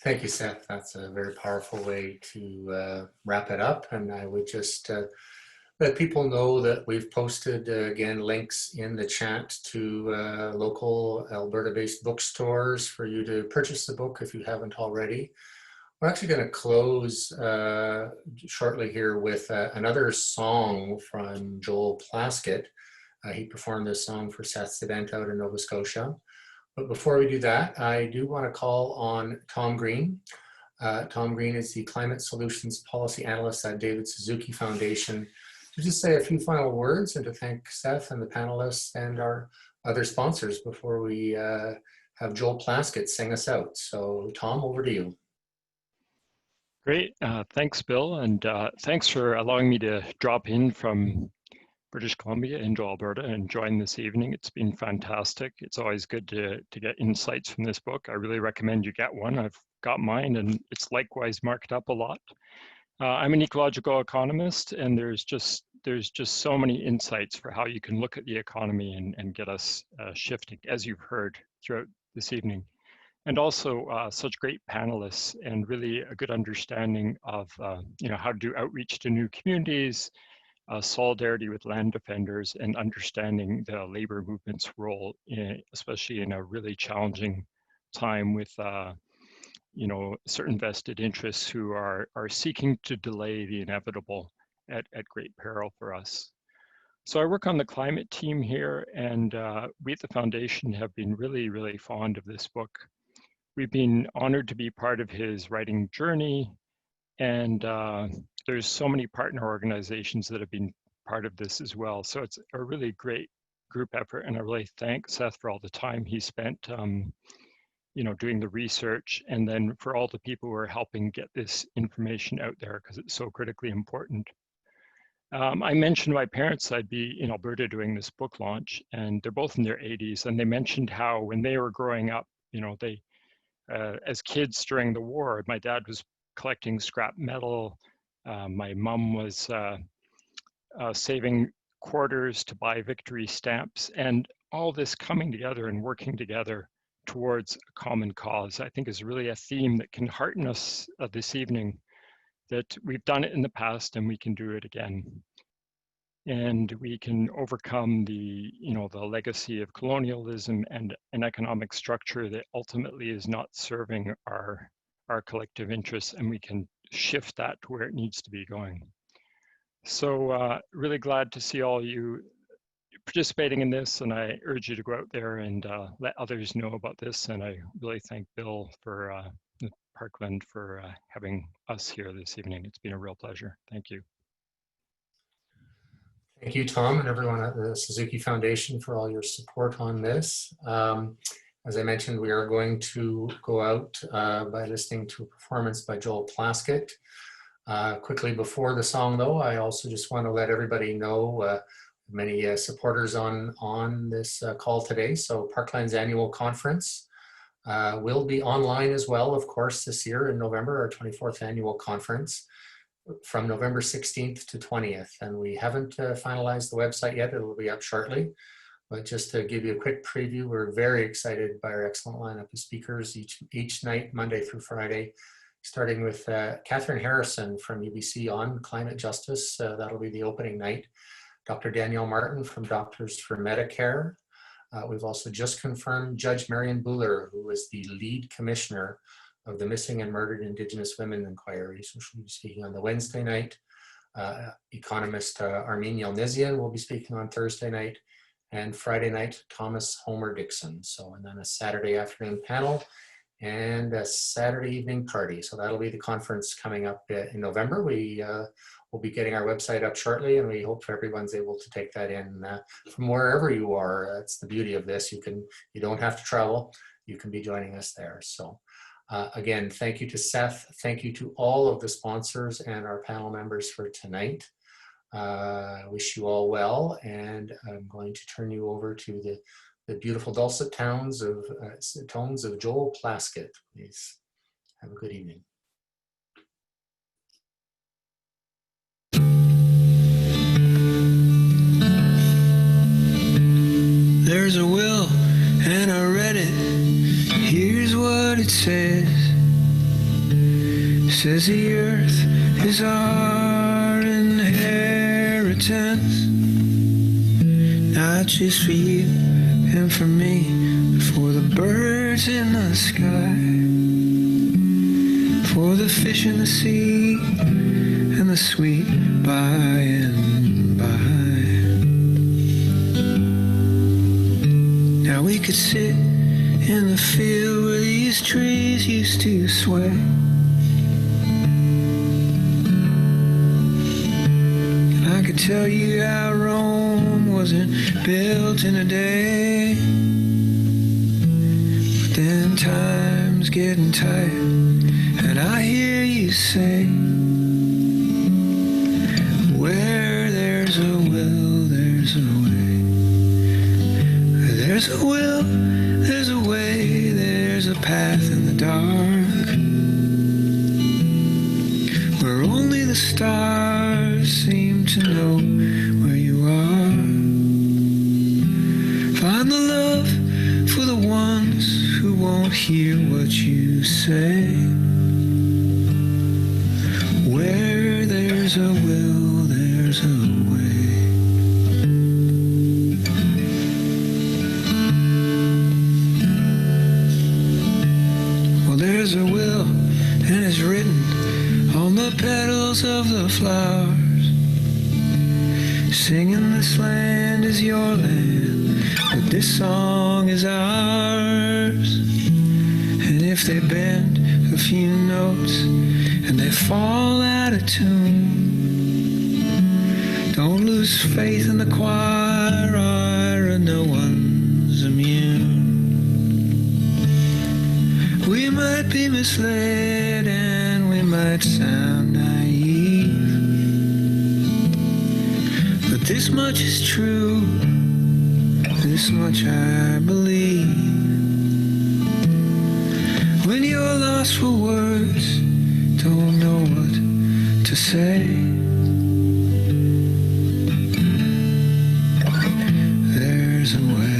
Thank you, Seth. That's a very powerful way to wrap it up. And I would just let people know that we've posted, again, links in the chat to local Alberta-based bookstores for you to purchase the book if you haven't already. We're actually going to close shortly here with another song from Joel Plaskett. He performed this song for Seth's event out in Nova Scotia. But before we do that, I do want to call on Tom Green. Tom Green is the Climate Solutions Policy Analyst at David Suzuki Foundation. To just say a few final words and to thank Seth and the panelists and our other sponsors before we have Joel Plaskett sing us out. So Tom, over to you. Great, thanks Bill, and thanks for allowing me to drop in from British Columbia into Alberta and join this evening. It's been fantastic. It's always good to get insights from this book. I really recommend you get one. I've got mine and it's likewise marked up a lot. I'm an ecological economist and there's just so many insights for how you can look at the economy and get us shifting, as you've heard throughout this evening. And also such great panelists and really a good understanding of you know, how to do outreach to new communities, solidarity with land defenders, and understanding the labor movement's role, especially in a really challenging time with you know, certain vested interests who are seeking to delay the inevitable at great peril for us. So I work on the climate team here, and we at the foundation have been really, really fond of this book. We've been honored to be part of his writing journey, and there's so many partner organizations that have been part of this as well. So it's a really great group effort, and I really thank Seth for all the time he spent you know, doing the research, and then for all the people who are helping get this information out there because it's so critically important. I mentioned my parents, I'd be in Alberta doing this book launch, and they're both in their 80s, and they mentioned how when they were growing up, you know, they as kids during the war, my dad was collecting scrap metal. My mom was saving quarters to buy victory stamps, and all this coming together and working together towards a common cause, I think is really a theme that can hearten us this evening, that we've done it in the past and we can do it again. And we can overcome the, you know, the legacy of colonialism and an economic structure that ultimately is not serving our collective interests, and we can shift that to where it needs to be going. So really glad to see all you participating in this, and I urge you to go out there and let others know about this. And I really thank Bill for Parkland for having us here this evening. It's been a real pleasure. Thank you. Thank you, Tom, and everyone at the Suzuki Foundation for all your support on this. As I mentioned, we are going to go out by listening to a performance by Joel Plaskett. Quickly before the song, though, I also just want to let everybody know many supporters on this call today. So Parkland's annual conference will be online as well, of course, this year in November, our 24th annual conference, from November 16th to 20th. And we haven't finalized the website yet. It will be up shortly. But just to give you a quick preview, we're very excited by our excellent lineup of speakers each night, Monday through Friday, starting with Catherine Harrison from UBC on climate justice. That'll be the opening night. Dr. Danielle Martin from Doctors for Medicare. We've also just confirmed Judge Marion Buller, who is the lead commissioner of the Missing and Murdered Indigenous Women Inquiry. So she'll be speaking on the Wednesday night. Economist Armin Yelnizian will be speaking on Thursday night. And Friday night, Thomas Homer Dixon. So, and then a Saturday afternoon panel and a Saturday evening party. So that'll be the conference coming up in November. We will be getting our website up shortly, and we hope everyone's able to take that in from wherever you are. That's the beauty of this. You don't have to travel. You can be joining us there. So again, thank you to Seth. Thank you to all of the sponsors and our panel members for tonight. Wish you all well, and I'm going to turn you over to the beautiful dulcet tones of Joel Plaskett. Please have a good evening. There's a will, and I read it. Here's what it says. It says the earth is our inheritance, not just for you and for me, but for the birds in the sky, for the fish in the sea, and the sweet by and by. Now we could sit in the field where these trees used to sway, and I could tell you how Rome wasn't built in a day. But then time's getting tight, and I hear you say, where there's a will, there's a way. There's a will, there's a way, there's a path in the dark, where only the stars seem to know where you are. Find the love for the ones who won't hear what you say. Where there's a will, there's a way. There's a will, and it's written on the petals of the flowers, singing this land is your land, but this song is ours. And if they bend a few notes and they fall out of tune, don't lose faith in the choir, or no one's immune. We might be misled and we might sound naive, but this much is true, this much I believe. When you're lost for words, don't know what to say, there's a way.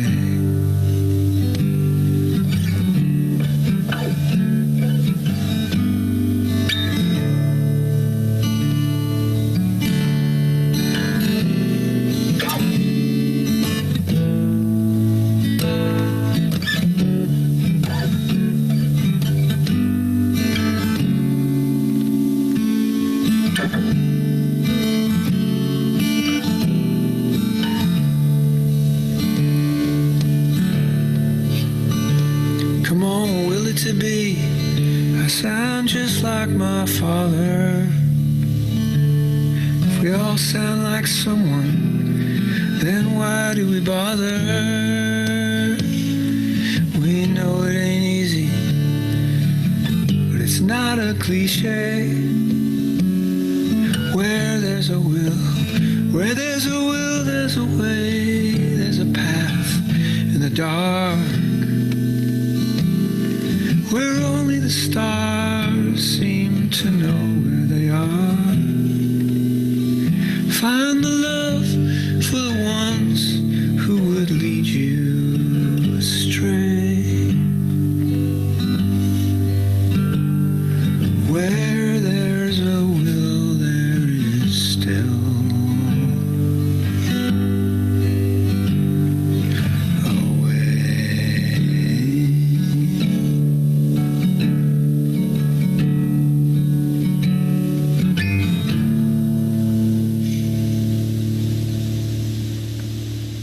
To be, I sound just like my father. If we all sound like someone, then why do we bother? We know it ain't easy, but it's not a cliche. Where there's a will, where there's a will, there's a way, there's a path in the dark, where only the stars seem to know where they are. Find the